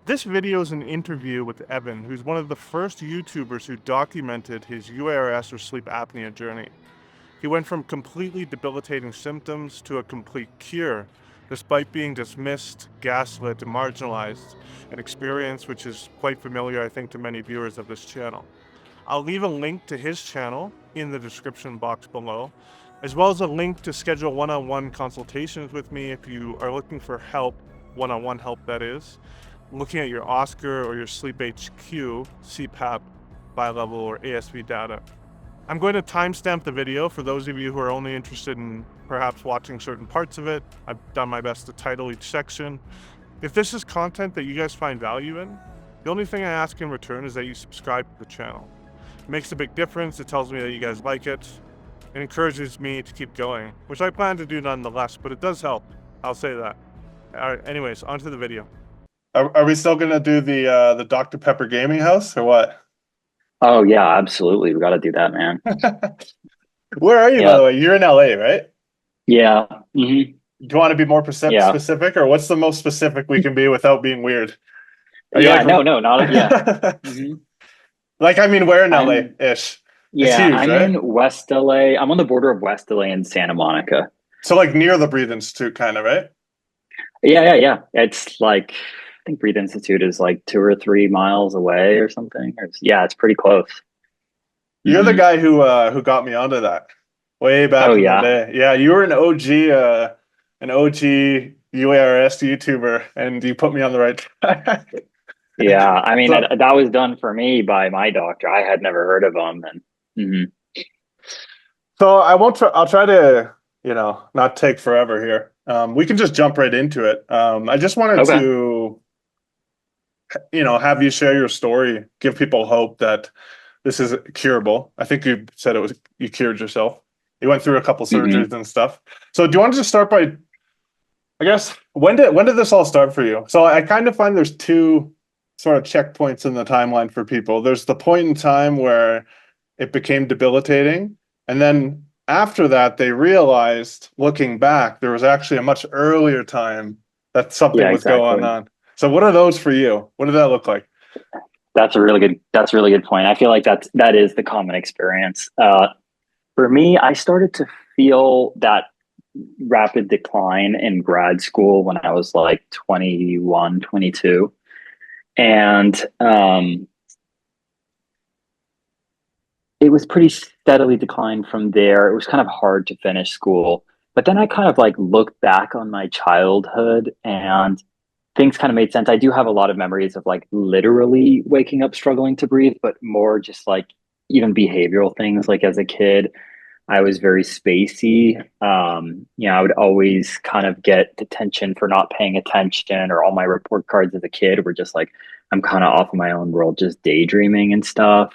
This video is an interview with Evan, who's one of the first YouTubers who documented his UARS or sleep apnea journey. He went from completely debilitating symptoms to a complete cure, despite being dismissed, gaslit, and marginalized, an experience which is quite familiar, I think, to many viewers of this channel. I'll leave a link to his channel in the description box below, as well as a link to schedule one-on-one consultations with me if you are looking for help, one-on-one help that is, looking at your Oscar or your Sleep HQ, CPAP, bi-level, or ASV data. I'm going to timestamp the video for those of you who are only interested in perhaps watching certain parts of it. I've done my best to title each section. If this is content that you guys find value in, the only thing I ask in return is that you subscribe to the channel. It makes a big difference. It tells me that you guys like it. It encourages me to keep going, which I plan to do nonetheless, but it does help. I'll say that. All right, anyways, on to the video. Are we still gonna do the Dr. Pepper Gaming House or what? Oh yeah, absolutely. We got to do that, man. Where are you, by Yeah, the way? You're in LA, right? yeah, Do you want to be more yeah, specific, or what's the most specific we can be without being weird? Are you yeah. like, No, no, not yeah. hmm like I mean, where in I'm LA-ish? It's yeah. huge, I'm right? in West LA. I'm on the border of West LA and Santa Monica. So like near the Breathe Institute, kind of, right? Yeah, yeah, yeah. It's like I think Breathe Institute is like 2 or 3 miles away or something. Yeah, it's pretty close. You're the hmm guy who got me onto that way Oh back in the yeah, day. Yeah, you were an OG UARS YouTuber, and you put me on the right track. yeah. I mean So that was done for me by my doctor. I had never heard of him, and So I won't try, I'll try to, not take forever here. We can just jump right into it. I just wanted okay. to, have you share your story, give people hope that this is curable. I think you said you cured yourself. You went through a couple hmm surgeries and stuff. So do you want to just start by, I guess, when did this all start for you? So I kind of find there's two sort of checkpoints in the timeline for people. There's the point in time where it became debilitating. And then after that, they realized, looking back, there was actually a much earlier time that something Yeah, was going exactly. on. So what are those for you? What did that look like? That's a really good point. I feel like that is the common experience. For me, I started to feel that rapid decline in grad school when I was like 21, 22. And it was pretty steadily declined from there. It was kind of hard to finish school. But then I kind of like looked back on my childhood and things kind of made sense. I do have a lot of memories of like literally waking up struggling to breathe, but more just like even behavioral things. Like as a kid, I was very spacey. I would always kind of get detention for not paying attention, or all my report cards as a kid were just like, I'm kind of off in my own world, just daydreaming and stuff.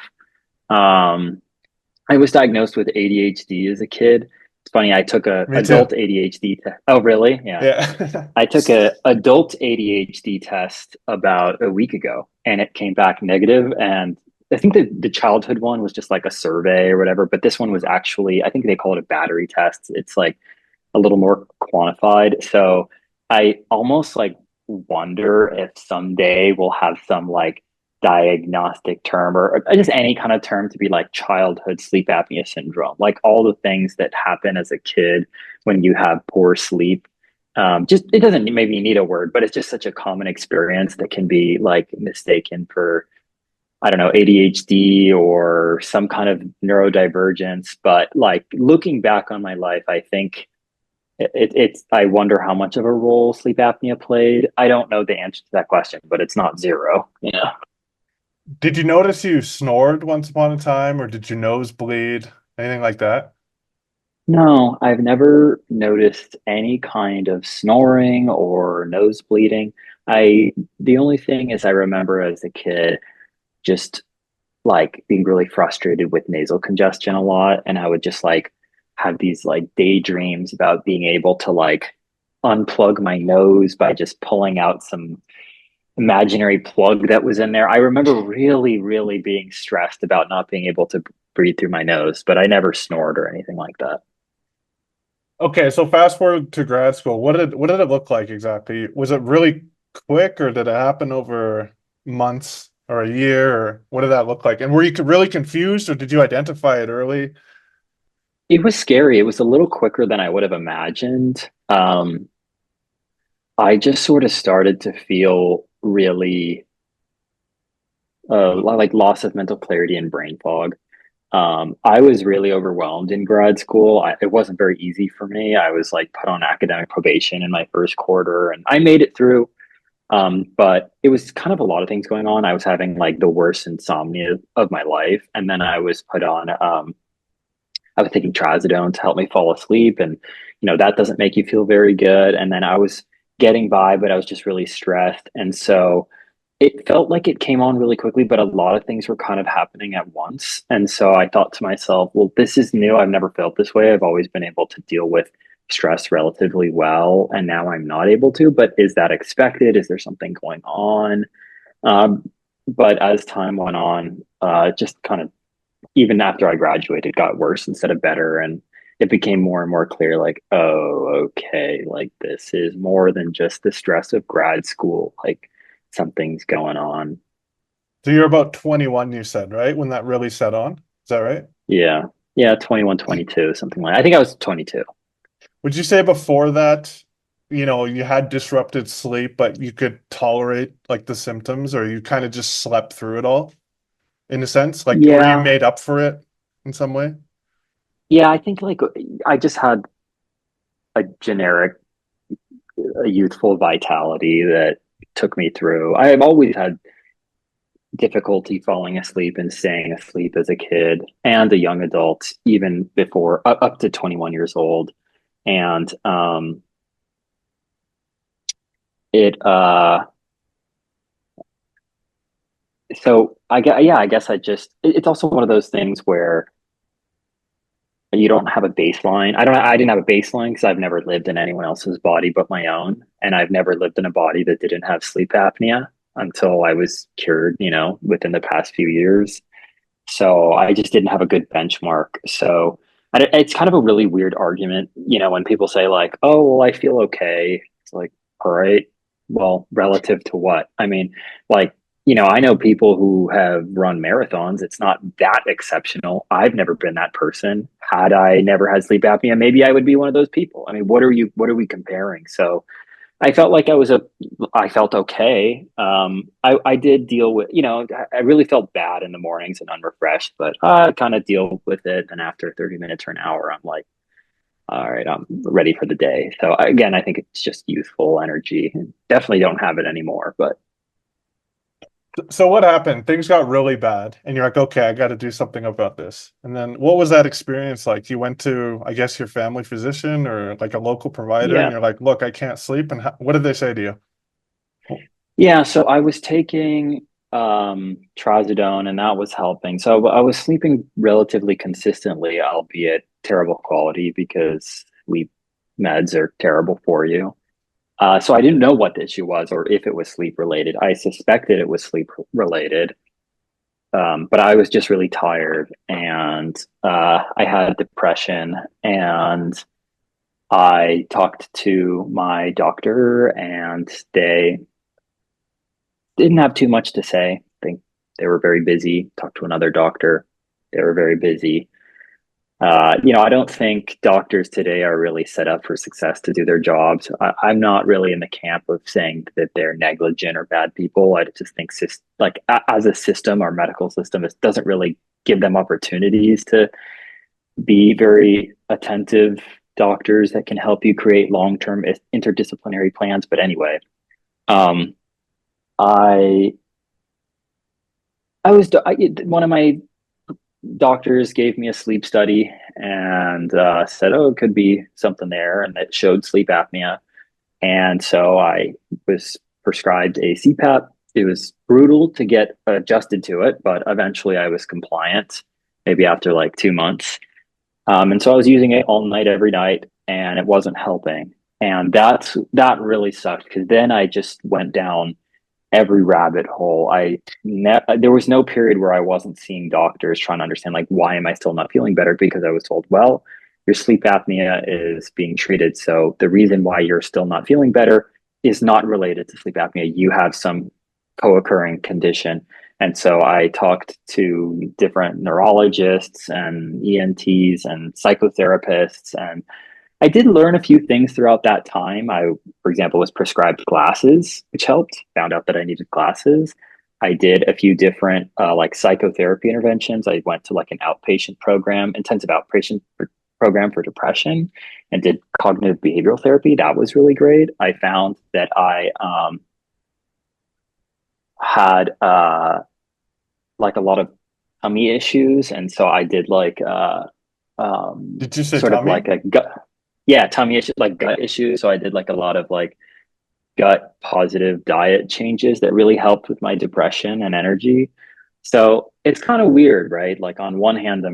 Um, I was diagnosed with ADHD as a kid. It's funny, I took a Me too. adult ADHD test. Oh, really? Yeah. Yeah. I took a adult ADHD test about a week ago and it came back negative. And I think the childhood one was just like a survey or whatever, but this one was actually, I think they call it a battery test. It's like a little more quantified. So I almost like wonder if someday we'll have some like diagnostic term or just any kind of term to be like childhood sleep apnea syndrome, like all the things that happen as a kid when you have poor sleep. Just it doesn't maybe need a word, but it's just such a common experience that can be like mistaken for, I don't know, ADHD or some kind of neurodivergence. But like looking back on my life, I think it's I wonder how much of a role sleep apnea played. I don't know the answer to that question, but it's not zero. Did you notice you snored once upon a time, or did your nose bleed? Anything like that? No, I've never noticed any kind of snoring or nose bleeding. The only thing is I remember as a kid just like being really frustrated with nasal congestion a lot. And I would just like have these like daydreams about being able to like unplug my nose by just pulling out some imaginary plug that was in there. I remember really, really being stressed about not being able to breathe through my nose, but I never snored or anything like that. Okay, so fast forward to grad school. What did it look like exactly? Was it really quick, or did it happen over months or a year, or what did that look like? And were you really confused, or did you identify it early? It was scary. It was a little quicker than I would have imagined. I just sort of started to feel really like loss of mental clarity and brain fog. I was really overwhelmed in grad school. It wasn't very easy for me. I was like put on academic probation in my first quarter, and I made it through. But it was kind of a lot of things going on. I was having like the worst insomnia of my life, and then I was put on. I was taking trazodone to help me fall asleep, and that doesn't make you feel very good. And then I was getting by, but I was just really stressed, and so it felt like it came on really quickly, but a lot of things were kind of happening at once. And so I thought to myself, well, this is new. I've never felt this way. I've always been able to deal with stress relatively well, and now I'm not able to. But is that expected? Is there something going on? Um, but as time went on, just kind of even after I graduated, got worse instead of better. And it became more and more clear like, oh, okay, like this is more than just the stress of grad school. Like something's going on. So you're about 21, you said, right? When that really set on. Is that right? Yeah. Yeah. 21, 22, something like that. I think I was 22. Would you say before that, you had disrupted sleep, but you could tolerate like the symptoms, or you kind of just slept through it all in a sense? Like, or you Yeah. made up for it in some way? Yeah. I think like I just had a generic, a youthful vitality that took me through. I have always had difficulty falling asleep and staying asleep as a kid and a young adult, even before up to 21 years old. And it so I guess, yeah, I guess it's also one of those things where you don't have a baseline. I didn't have a baseline because I've never lived in anyone else's body but my own, and I've never lived in a body that didn't have sleep apnea until I was cured, within the past few years. So I just didn't have a good benchmark. So it's kind of a really weird argument, when people say like, "Oh, well, I feel okay." It's like, all right, well, relative to what? I mean, like, I know people who have run marathons. It's not that exceptional. I've never been that person. Had I never had sleep apnea, maybe I would be one of those people. I mean, what are we comparing? So I felt like I felt okay. I did deal with, I really felt bad in the mornings and unrefreshed, but I kind of deal with it. And after 30 minutes or an hour, I'm like, all right, I'm ready for the day. So again, I think it's just youthful energy, and definitely don't have it anymore, but So what happened? Things got really bad, and you're like, okay, I got to do something about this. And then what was that experience like? You went to, I guess, your family physician or like a local provider, and yeah. you're like, look, I can't sleep. And what did they say to you? Yeah. So I was taking trazodone, and that was helping. So I was sleeping relatively consistently, albeit terrible quality because sleep meds are terrible for you. So I didn't know what the issue was or if it was sleep related. I suspected it was sleep related, but I was just really tired, and I had depression. And I talked to my doctor, and they didn't have too much to say. I think they were very busy. Talked to another doctor. They were very busy. I don't think doctors today are really set up for success to do their jobs. I'm not really in the camp of saying that they're negligent or bad people. I just think as a system, our medical system doesn't really give them opportunities to be very attentive doctors that can help you create long-term interdisciplinary plans. But anyway, um, I one of my doctors gave me a sleep study and said, "Oh, it could be something there," and it showed sleep apnea. And so I was prescribed a CPAP. It was brutal to get adjusted to it, but eventually I was compliant. Maybe after like 2 months, and so I was using it all night, every night, and it wasn't helping. And that really sucked because then I just went down every rabbit hole. There was no period where I wasn't seeing doctors trying to understand like why am I still not feeling better, because I was told, well, your sleep apnea is being treated, so the reason why you're still not feeling better is not related to sleep apnea. You have some co-occurring condition. And so I talked to different neurologists and ENTs and psychotherapists, and I did learn a few things throughout that time. I, for example, was prescribed glasses, which helped. Found out that I needed glasses. I did a few different like psychotherapy interventions. I went to like an outpatient program, intensive outpatient program for depression, and did cognitive behavioral therapy. That was really great. I found that I had like a lot of tummy issues, and so I did like Did you say sort of tummy? like a gut, yeah, tummy issues, like gut issues. So I did like a lot of like gut positive diet changes that really helped with my depression and energy. So it's kind of weird, right? Like on one hand,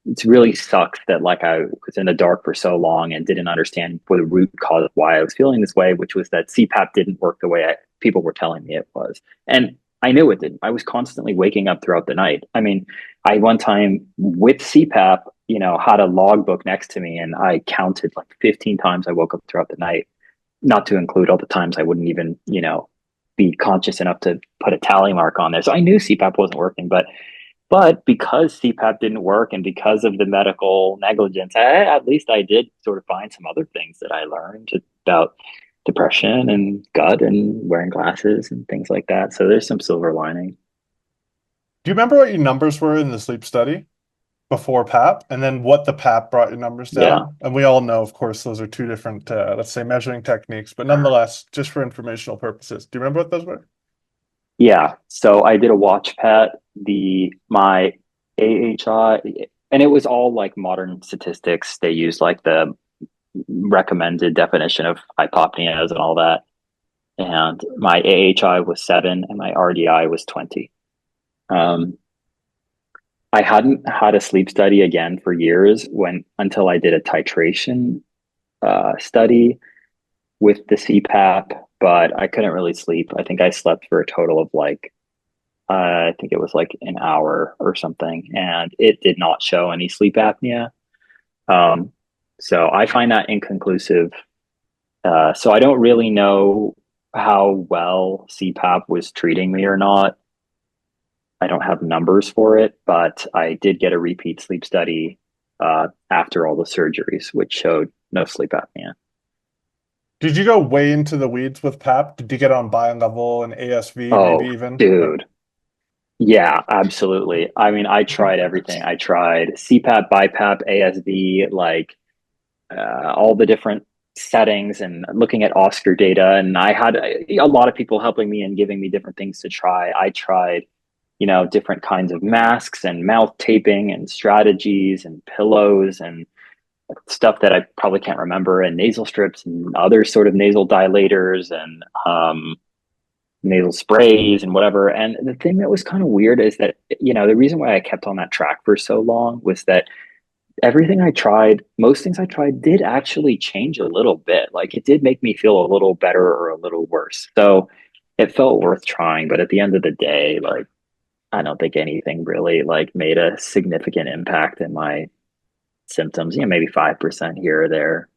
it's really sucks that like I was in the dark for so long and didn't understand what the root cause of why I was feeling this way, which was that CPAP didn't work the way people were telling me it was. And I knew it didn't. I was constantly waking up throughout the night. I mean, I one time with CPAP, had a logbook next to me, and I counted like 15 times I woke up throughout the night, not to include all the times I wouldn't even, be conscious enough to put a tally mark on there. So I knew CPAP wasn't working, but because CPAP didn't work and because of the medical negligence, at least I did sort of find some other things that I learned about depression and gut and wearing glasses and things like that. So there's some silver lining. Do you remember what your numbers were in the sleep study before PAP, and then what the PAP brought your numbers Yeah. down? And we all know, of course, those are two different, let's say, measuring techniques, but nonetheless, just for informational purposes, do you remember what those were? Yeah. So I did a watch pet, my AHI, and it was all like modern statistics. They used like the recommended definition of hypopneas and all that. And my AHI was 7 and my RDI was 20. Um, I hadn't had a sleep study again for years until I did a titration study with the CPAP, but I couldn't really sleep. I think I slept for a total of like, I think it was like an hour or something, and it did not show any sleep apnea. Um, so I find that inconclusive. So I don't really know how well CPAP was treating me or not. I don't have numbers for it, but I did get a repeat sleep study after all the surgeries, which showed no sleep apnea. Did you go way into the weeds with PAP? Did you get on bi-level and ASV, maybe Oh, even? dude. Yeah, absolutely. I mean, I tried everything. I tried CPAP, BiPAP, ASV, like all the different settings and looking at Oscar data. And I had a lot of people helping me and giving me different things to try. I tried, different kinds of masks and mouth taping and strategies and pillows and stuff that I probably can't remember, and nasal strips and other sort of nasal dilators and nasal sprays and whatever. And the thing that was kind of weird is that, the reason why I kept on that track for so long was that everything I tried, most things I tried did actually change a little bit. Like it did make me feel a little better or a little worse. So it felt worth trying. But at the end of the day, like, I don't think anything really like made a significant impact in my symptoms, maybe 5% here or there.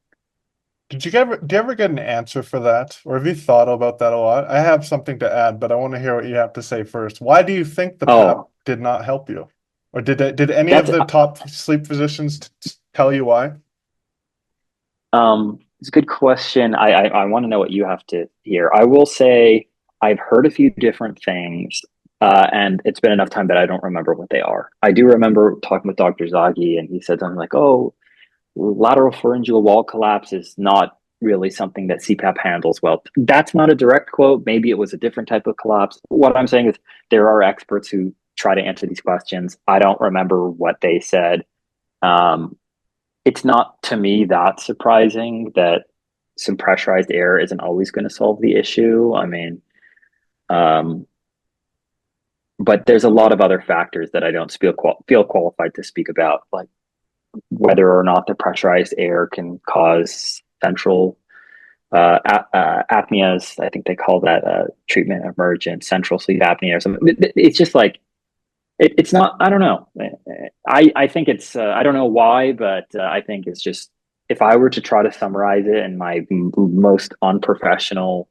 Do you ever get an answer for that? Or have you thought about that a lot? I have something to add, but I want to hear what you have to say first. Why do you think the PAP Oh, did not help you? Or did any of that's the top sleep physicians tell you why? it's a good question. I want to know what you have to hear. I will say I've heard a few different things, and it's been enough time that I don't remember what they are. I do remember talking with Dr. Zaghi, and he said something like, "Oh, lateral pharyngeal wall collapse is not really something that CPAP handles well." That's not a direct quote. Maybe it was a different type of collapse. What I'm saying is there are experts who try to answer these questions. I don't remember what they said. Um, it's not to me that surprising that some pressurized air isn't always going to solve the issue. I mean, um, but there's a lot of other factors that I don't feel qualified to speak about, like whether or not the pressurized air can cause central apneas. I think they call that treatment emergent central sleep apnea or something. It's just like it's not. I don't know. I think it's. I don't know why, but I think it's just if I were to try to summarize it in my most unprofessional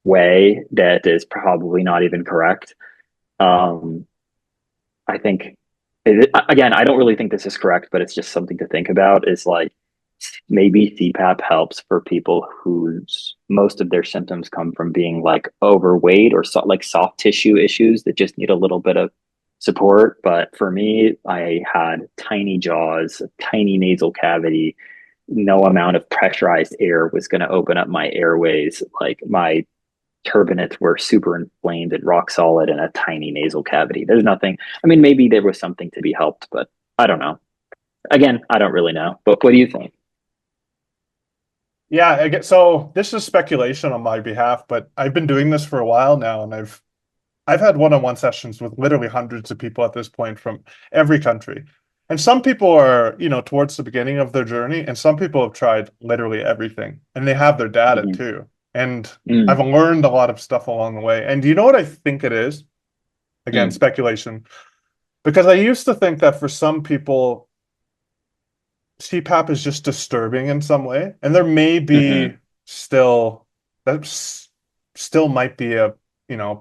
way, that is probably not even correct. Um, I think again, I don't really think this is correct, but it's just something to think about. Is like maybe CPAP helps for people whose most of their symptoms come from being like overweight or like soft tissue issues that just need a little bit of support. But for me, I had tiny jaws, a tiny nasal cavity. No amount of pressurized air was going to open up my airways. Like my turbinates were super inflamed and rock solid in a tiny nasal cavity. There's nothing, I mean, maybe there was something to be helped, but I don't know. Again, I don't really know. But what do you think? Yeah, I get, so this is speculation on my behalf, but I've been doing this for a while now, and I've had one-on-one sessions with literally hundreds of people at this point from every country. And some people are, towards the beginning of their journey, and some people have tried literally everything, and they have their data Mm-hmm. too. And I've Mm, learned a lot of stuff along the way. And do you know what I think it is? Again, mm, speculation. Because I used to think that for some people, CPAP is just disturbing in some way, and there may mm-hmm, be still that still might be a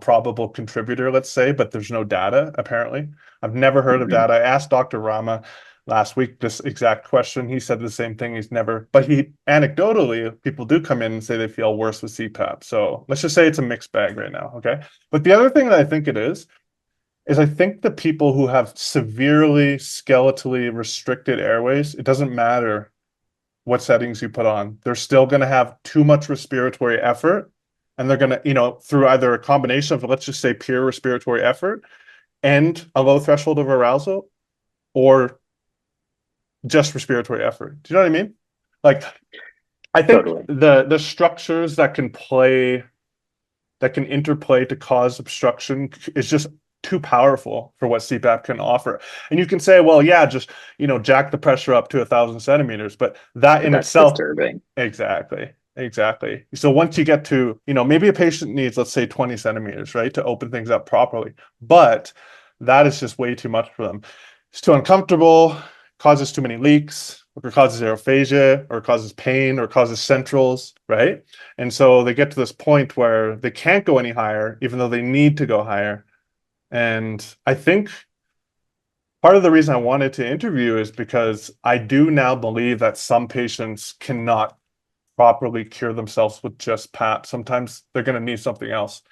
probable contributor, let's say, but there's no data apparently. I've never heard of mm-hmm. data. I asked Dr. Rama last week this exact question. He said the same thing. He's never, but he anecdotally, people do come in and say they feel worse with CPAP. So let's just say it's a mixed bag right now. Okay. But the other thing that I think it is I think the people who have severely skeletally restricted airways, it doesn't matter what settings you put on, they're still going to have too much respiratory effort. And they're going to, through either a combination of, let's just say, pure respiratory effort and a low threshold of arousal, or just respiratory effort. Do you know what I mean? Like, I think Totally. the structures that can interplay to cause obstruction is just too powerful for what CPAP can offer. And you can say, well, yeah, just, jack the pressure up to 1,000 centimeters, but that But in that's itself, disturbing. exactly, exactly. So once you get to, maybe a patient needs, let's say 20 centimeters, right, to open things up properly, but that is just way too much for them. It's too uncomfortable, causes too many leaks, or causes aerophagia, or causes pain, or causes centrals, right? And so they get to this point where they can't go any higher, even though they need to go higher. And I think part of the reason I wanted to interview is because I do now believe that some patients cannot properly cure themselves with just PAP. Sometimes they're going to need something else.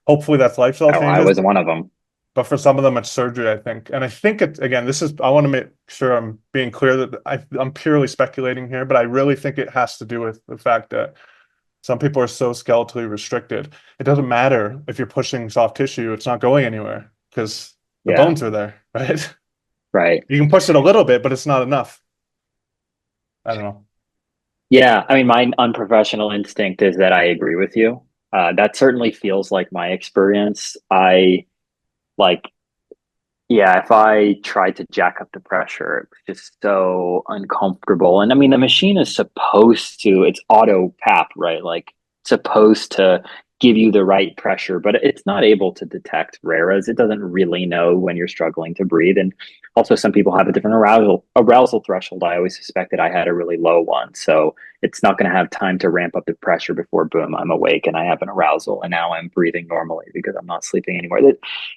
Hopefully that's lifestyle Oh, I changes, was one of them. but for some of them it's surgery, I think. And I think it, again, I want to make sure I'm being clear that I'm purely speculating here, but I really think it has to do with the fact that some people are so skeletally restricted. It doesn't matter if you're pushing soft tissue, it's not going anywhere because the Yeah. bones are there, right? Right. You can push it a little bit, but it's not enough. I don't know. Yeah. I mean, my unprofessional instinct is that I agree with you. That certainly feels like my experience. I like Yeah, if I tried to jack up the pressure, it was just so uncomfortable. And I mean, the machine is supposed to, it's auto PAP, right? Like, supposed to give you the right pressure, but it's not able to detect raras. It doesn't really know when you're struggling to breathe. And also, some people have a different arousal threshold. I always suspected I had a really low one. So it's not going to have time to ramp up the pressure before, boom, I'm awake and I have an arousal. And now I'm breathing normally because I'm not sleeping anymore.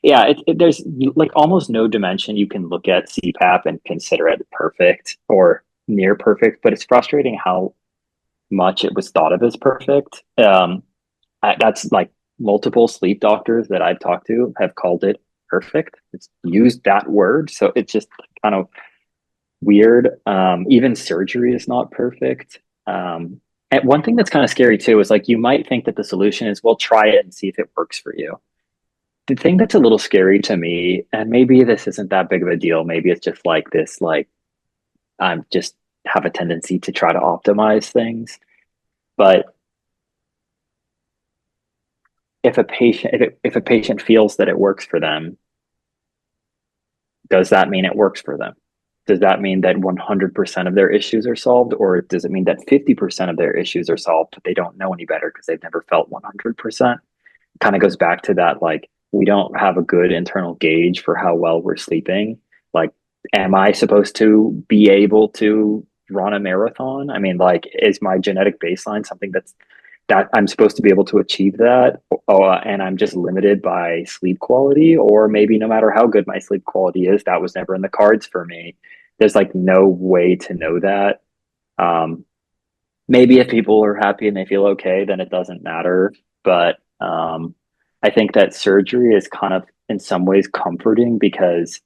Yeah, there's like almost no dimension you can look at CPAP and consider it perfect or near perfect, but it's frustrating how much it was thought of as perfect. That's like multiple sleep doctors that I've talked to have called it perfect. It's used that word, so it's just kind of weird. Even surgery is not perfect. And one thing that's kind of scary too is like you might think that the solution is, well, try it and see if it works for you. The thing that's a little scary to me, and maybe this isn't that big of a deal, maybe it's just like this, like I'm just have a tendency to try to optimize things. But if a patient feels that it works for them, does that mean it works for them? Does that mean that 100% of their issues are solved, or does it mean that 50% of their issues are solved, but they don't know any better because they've never felt 100%? Kind of goes back to that, like we don't have a good internal gauge for how well we're sleeping. Like, am I supposed to be able to run a marathon? I mean, like, is my genetic baseline something that I'm supposed to be able to achieve that, and I'm just limited by sleep quality? Or maybe no matter how good my sleep quality is, that was never in the cards for me. There's like no way to know that. Um, Maybe if people are happy and they feel okay, then it doesn't matter. But I think that surgery is kind of in some ways comforting, because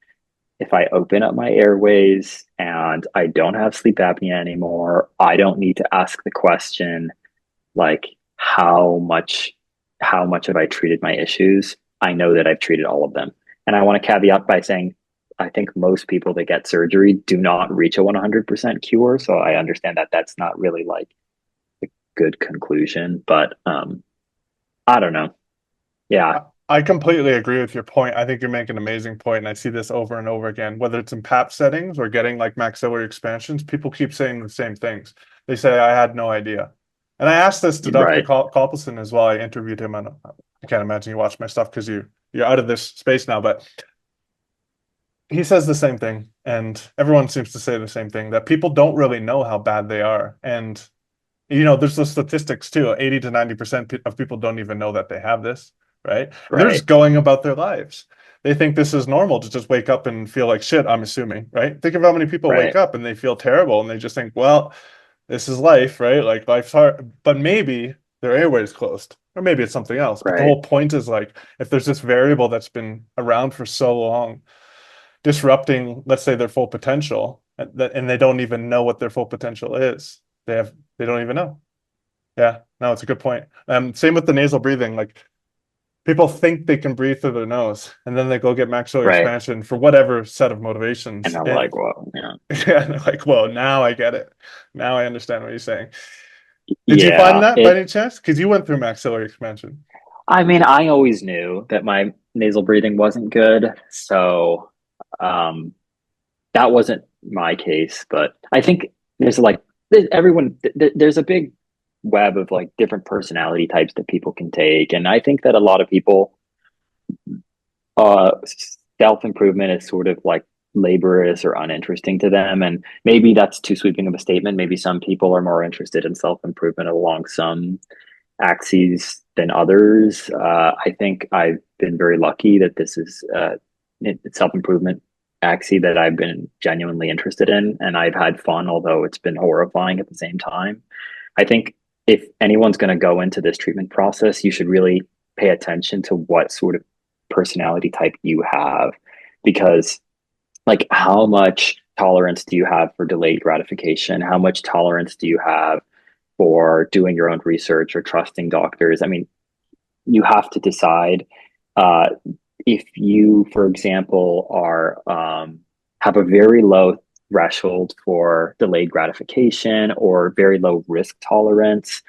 if I open up my airways and I don't have sleep apnea anymore, I don't need to ask the question like how much have I treated my issues? I know that I've treated all of them. And I want to caveat by saying I think most people that get surgery do not reach a 100% cure. So I understand that that's not really like a good conclusion, but I don't know. Yeah, I completely agree with your point. I think you're making an amazing point, and I see this over and over again, whether it's in PAP settings or getting like maxillary expansions. People keep saying the same things. They say, I had no idea. And I asked this to Dr. right, Coppelson as well. I interviewed him, and I can't imagine you watch my stuff because you're out of this space now, but he says the same thing, and everyone seems to say the same thing, that people don't really know how bad they are. And there's the statistics too. 80 to 90% of people don't even know that they have this, right? And they're right, just going about their lives. They think this is normal to just wake up and feel like shit, I'm assuming, right? Think of how many people wake right, up and they feel terrible and they just think, well, this is life, right? Like life's hard, but maybe their airway is closed, or maybe it's something else. But the right, whole point is like, if there's this variable that's been around for so long, disrupting, let's say, their full potential, and they don't even know what their full potential is. They don't even know. Yeah, no, it's a good point. Same with the nasal breathing. Like people think they can breathe through their nose, and then they go get maxillary right. expansion for whatever set of And motivations. I'm And like, well, yeah, yeah, and they're like, whoa, now I get it. Now I understand what you're saying. Did you find yeah. that by It. any chance? Because you went through maxillary expansion. I mean, I always knew that my nasal breathing wasn't good, so um, that wasn't my case. But I think there's like everyone. There's a big web of like different personality types that people can take, and I think that a lot of people, uh, self improvement is sort of like laborious or uninteresting to them, and maybe that's too sweeping of a statement. Maybe some people are more interested in self improvement along some axes than others. I think I've been very lucky that this is self improvement axis that I've been genuinely interested in, and I've had fun, although it's been horrifying at the same time. I think if anyone's going to go into this treatment process, you should really pay attention to what sort of personality type you have, because like how much tolerance do you have for delayed gratification? How much tolerance do you have for doing your own research or trusting doctors? I mean, you have to decide uh, if you, for example, are have a very low threshold for delayed gratification or very low risk tolerance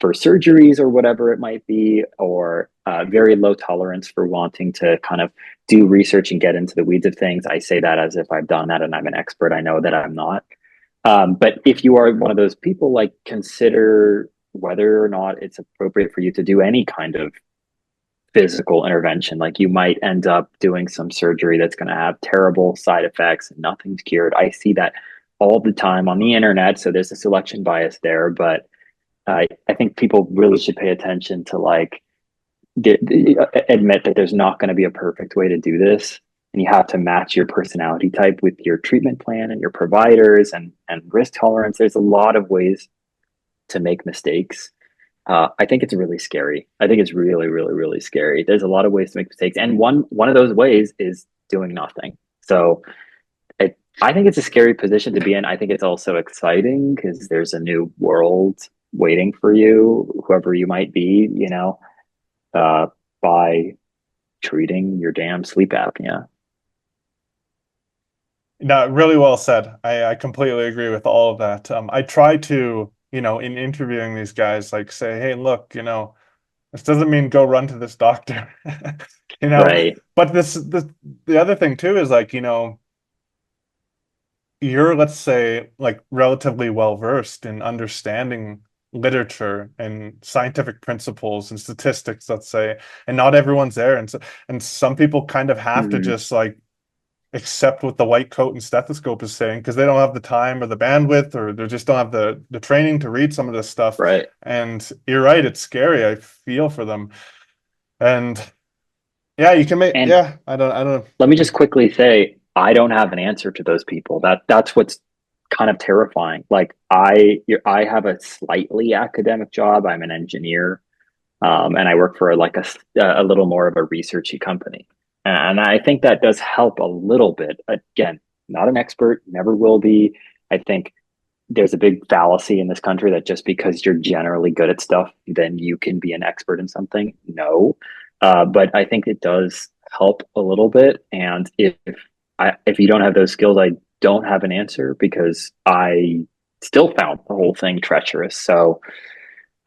for surgeries or whatever it might be, or very low tolerance for wanting to kind of do research and get into the weeds of things. I say that as if I've done that and I'm an expert. I know that I'm not. But if you are one of those people, like consider whether or not it's appropriate for you to do any kind of physical intervention. Like you might end up doing some surgery that's going to have terrible side effects and nothing's cured. I see that all the time on the internet. So there's a selection bias there. But I think people really should pay attention to like admit that there's not going to be a perfect way to do this. And you have to match your personality type with your treatment plan and your providers and risk tolerance. There's a lot of ways to make mistakes. I think it's really scary. I think it's really, really, really scary. There's a lot of ways to make mistakes, and one of those ways is doing nothing. So I think it's a scary position to be in. I think it's also exciting because there's a new world waiting for you, whoever you might be. Uh, by treating your damn sleep apnea. No, really well said. I completely agree with all of that. I try to, in interviewing these guys, like say, hey, look, this doesn't mean go run to this doctor, you know. Right. But the other thing too is like, you're, let's say, like relatively well versed in understanding literature and scientific principles and statistics, let's say, and not everyone's there. And some people kind of have to Mhm. just like accept what the white coat and stethoscope is saying because they don't have the time or the bandwidth, or they just don't have the training to read some of this stuff. Right. And you're right, it's scary. I feel for them. And yeah, you can make, And yeah, I don't let me just quickly say, I don't have an answer to those people. That's what's kind of terrifying. Like I have a slightly academic job. I'm an engineer, and I work for like a little more of a researchy company. And I think that does help a little bit. Again, not an expert, never will be. I think there's a big fallacy in this country that just because you're generally good at stuff, then you can be an expert in something. No, but I think it does help a little bit. And if you don't have those skills, I don't have an answer because I still found the whole thing treacherous. So,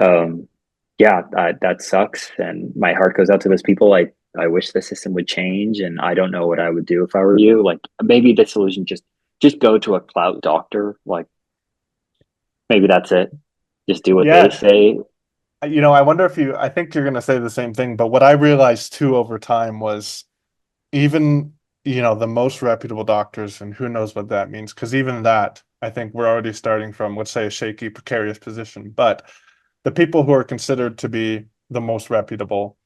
um, yeah, that sucks, and my heart goes out to those people. I wish the system would change, and I don't know what I would do if I were you. Like maybe the solution just go to a clout doctor. Like maybe that's it. Just do what they yeah. say. I wonder if I think you're going to say the same thing, but what I realized too over time was even, the most reputable doctors, and who knows what that means, because even that, I think we're already starting from, let's say, a shaky, precarious position. But the people who are considered to be the most reputable,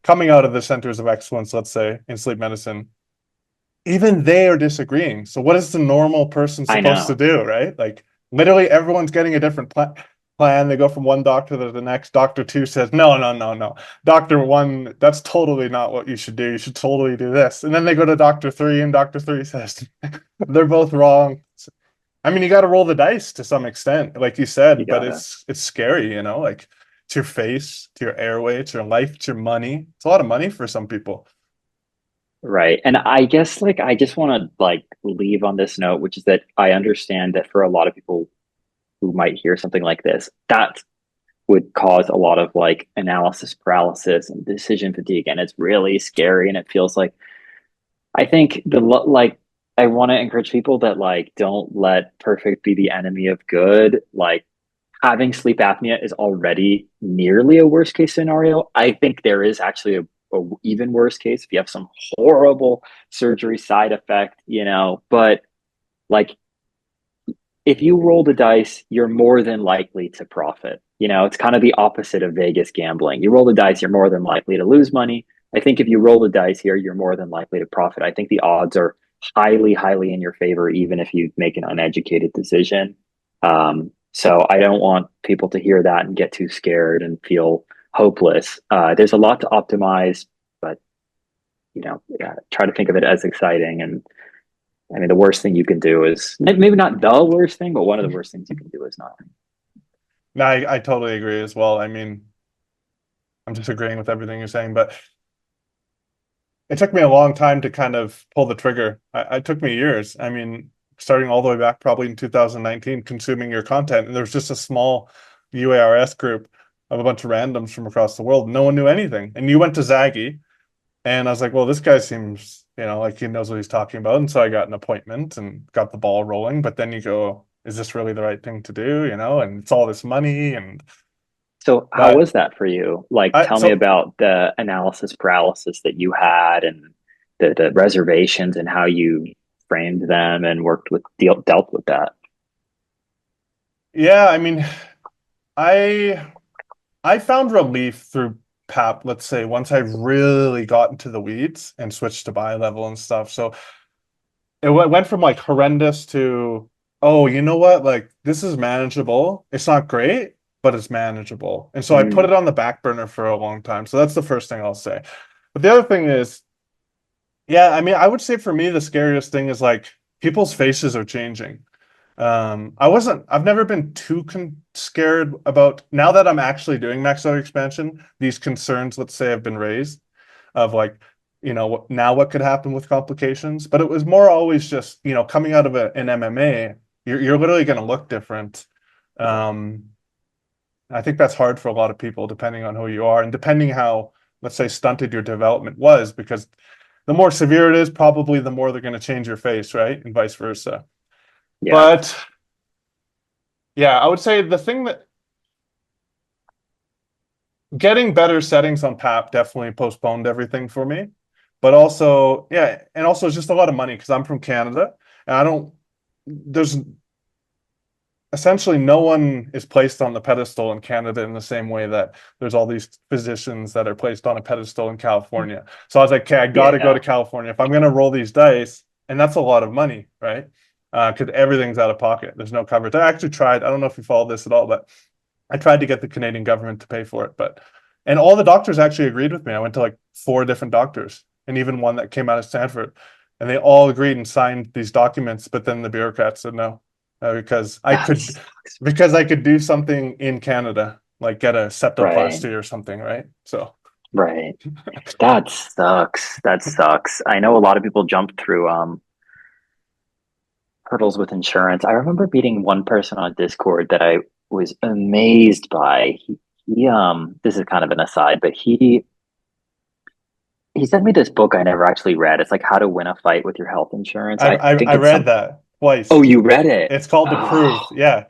coming out of the centers of excellence, let's say, in sleep medicine, even they are disagreeing. So what is the normal person I supposed to know. do, right? Like literally everyone's getting a different plan. They go from one doctor to the next. Doctor two says, no, no, no, no. Doctor one, that's totally not what you should do. You should totally do this. And then they go to doctor three, and doctor three says, they're both wrong. I mean, you got to roll the dice to some extent, like you You said, but gotta. it's scary, like it's your face, to your airway, it's your life, it's your money. It's a lot of money for some people. Right. And I guess like I just want to like leave on this note, which is that I understand that for a lot of people who might hear something like this, that would cause a lot of like analysis paralysis and decision fatigue. And it's really scary. And it feels like I think like I want to encourage people that like don't let perfect be the enemy of good. Like having sleep apnea is already nearly a worst case scenario. I think there is actually a even worse case if you have some horrible surgery side effect, but like if you roll the dice, you're more than likely to profit. It's kind of the opposite of Vegas gambling. You roll the dice, you're more than likely to lose money. I think if you roll the dice here, you're more than likely to profit. I think the odds are highly, highly in your favor, even if you make an uneducated decision. So I don't want people to hear that and get too scared and feel hopeless. There's a lot to optimize, but yeah, try to think of it as exciting. And I mean, the worst thing you can do is maybe not the worst thing, but one of the worst things you can do is nothing. No, I totally agree as well. I mean, I'm just agreeing with everything you're saying, but it took me a long time to kind of pull the trigger. It took me years. I mean, starting all the way back probably in 2019, consuming your content. And there was just a small UARS group of a bunch of randoms from across the world. No one knew anything. And you went to Zaggy, and I was like, well, this guy seems, like he knows what he's talking about. And so I got an appointment and got the ball rolling. But then you go, is this really the right thing to do? And it's all this money. So how But was that for you? Like, I, tell me so about the analysis paralysis that you had and the reservations and how you framed them and dealt with that. yeah, I mean, I found relief through PAP, let's say, once I really got into the weeds and switched to bi-level and stuff. So it went from like horrendous to, oh, you know what? Like this is manageable. It's not great, but it's manageable. And so I put Mm, it on the back burner for a long time. So that's the first thing I'll say. But the other thing is, yeah, I mean, I would say for me, the scariest thing is like people's faces are changing. I've never been too scared about, now that I'm actually doing maxillary expansion, these concerns, let's say, have been raised of like, now what could happen with complications. But it was more always just, coming out of an MMA, you're literally going to look different. Um, I think that's hard for a lot of people, depending on who you are and depending how, let's say, stunted your development was, because the more severe it is, probably the more they're going to change your face, right? And vice versa. yeah. But yeah, I would say the thing that getting better settings on PAP definitely postponed everything for me. but also, yeah, and also it's just a lot of money because I'm from Canada and I don't, there's essentially no one is placed on the pedestal in Canada in the same way that there's all these physicians that are placed on a pedestal in California. So I was like, okay, I got to go to Yeah. California if I'm going to roll these dice, and that's a lot of money, right? Because everything's out of pocket. There's no coverage. I actually tried. I don't know if you follow this at all, but I tried to get the Canadian government to pay for it, but and all the doctors actually agreed with me. I went to like 4 different doctors, and even one that came out of Stanford, and they all agreed and signed these documents. But then the bureaucrats said no, because That's I could do something in Canada, like get a right. septoplasty or something, right? So Right. That sucks. That sucks. I know a lot of people jump through hurdles with insurance. I remember meeting one person on Discord that I was amazed by. He this is kind of an aside, but he sent me this book I never actually read. It's like How to Win a Fight with Your Health Insurance. I think I it's read some. that twice. Oh, you read it? It's called Approved, Oh, yeah,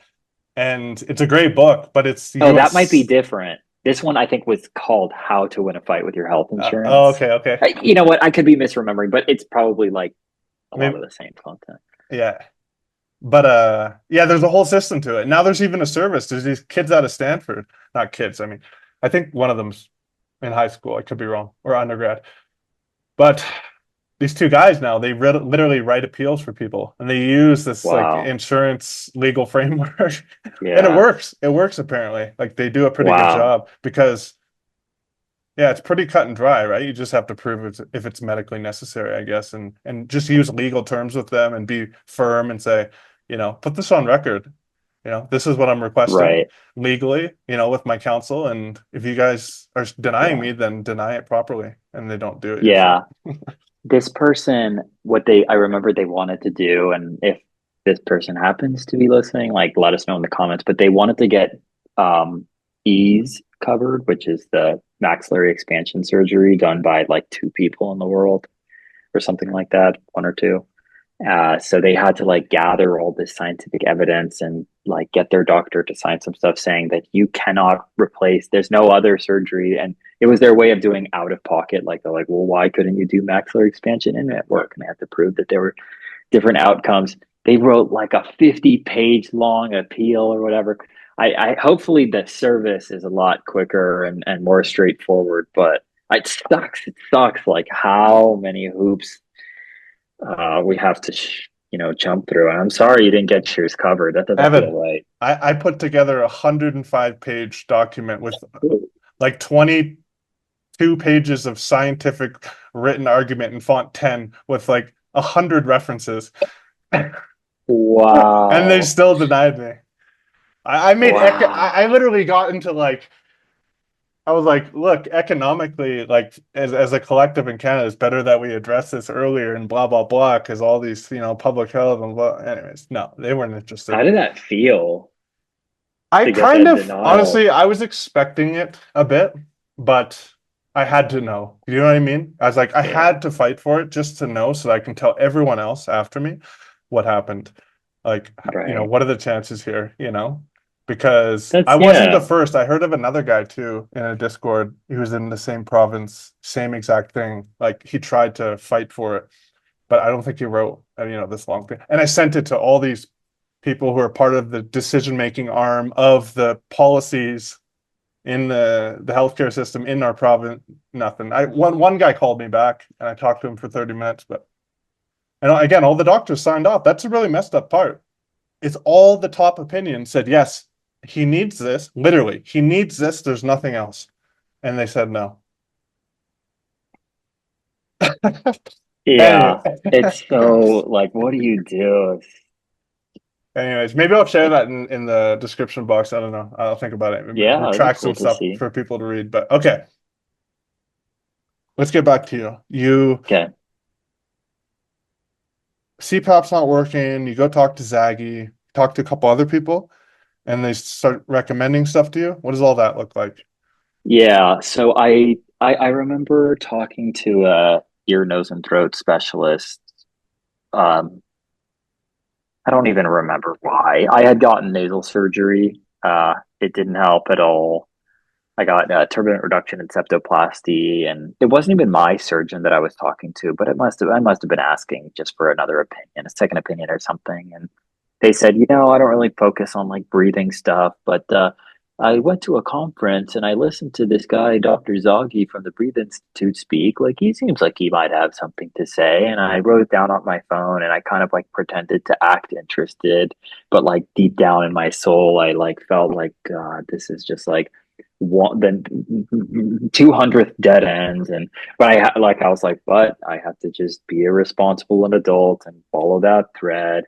and it's a great book, but it's oh, that might be U.S. different. This one I think was called How to Win a Fight with Your Health Oh, Insurance. okay, okay, You know what? I could be misremembering, but it's probably like a lot maybe, of the same content. yeah. But yeah, there's a whole system to it. Now there's even a service. There's these kids out of Stanford. Not kids, I mean, I think one of them's in high school. I could be wrong, or undergrad. But these 2 guys now, they literally write appeals for people, and they use this like Wow. insurance legal framework, and it Yeah. works. It works apparently. Like they do a pretty good Wow. job because yeah, it's pretty cut and dry, right? You just have to prove if it's medically necessary, I guess, and just use legal terms with them and be firm and say, put this on record. This is what I'm requesting Right. legally, with my counsel. And if you guys are denying Yeah. me, then deny it properly. And they don't do it usually. Yeah. This person, I remember they wanted to do, and if this person happens to be listening, like let us know in the comments, but they wanted to get um, ease covered, which is the maxillary expansion surgery done by like 2 people in the world or something like that, 1 or 2. So they had to like gather all this scientific evidence and like get their doctor to sign some stuff saying that you cannot replace, there's no other surgery. And it was their way of doing out of pocket. Like they're like, well, why couldn't you do maxillary expansion in network? And they had to prove that there were different outcomes. They wrote like a 50-page long appeal or whatever. I hopefully the service is a lot quicker and more straightforward, but it sucks. It sucks like how many hoops we have to jump through. And I'm sorry you didn't get yours covered. That doesn't feel Evan, right. I put together a 105-page document with like 22 pages of scientific written argument in font 10 with like 100 references. And they Wow. still denied me. I made I Wow. literally got into like I was like, look, economically, like as a collective in Canada, it's better that we address this earlier and blah blah blah because all these public health and blah. Anyways, no, they weren't interested. How did that feel I to get kind that of honestly, denial? I was expecting it a bit, but I had to know. You know what I mean? I was like, I Yeah. had to fight for it just to know so that I can tell everyone else after me what happened. Like, Right. what are the chances here? Because I That's wasn't the yeah. first. I heard of another guy too in a Discord. He was in the same province, same exact thing. Like he tried to fight for it, but I don't think he wrote, this long thing. And I sent it to all these people who are part of the decision-making arm of the policies in the healthcare system in our province. Nothing. One guy called me back and I talked to him for 30 minutes, but and again, all the doctors signed off. That's a really messed up part. It's all the top opinion said, yes, he needs this. Literally, he needs this. There's nothing else. And they said no. Anyway, Yeah. It's so like, what do you do? anyways, maybe I'll share that in the description box. I don't know. I'll think about it. Yeah, it'd be Retract cool some to stuff see. for people to read. But okay, let's get back to you. You Okay. CPAP's not working. You go talk to Zaggy, talk to a couple other people, and they start recommending stuff to you. What does all that look like? Yeah. So I remember talking to a ear, nose, and throat specialist. Um, I don't even remember why. I had gotten nasal surgery. It didn't help at all. I got turbinate reduction and septoplasty, and it wasn't even my surgeon that I was talking to, but I must have been asking just for another opinion, a second opinion or something. And they said, I don't really focus on like breathing stuff, but I went to a conference and I listened to this guy, Dr. Zaghi from the Breathe Institute speak. Like, he seems like he might have something to say. And I wrote it down on my phone and I kind of like pretended to act interested, but like deep down in my soul, I like felt like, God, this is just like the 200th dead ends. And, but I was like, but I have to just be a responsible and adult and follow that thread.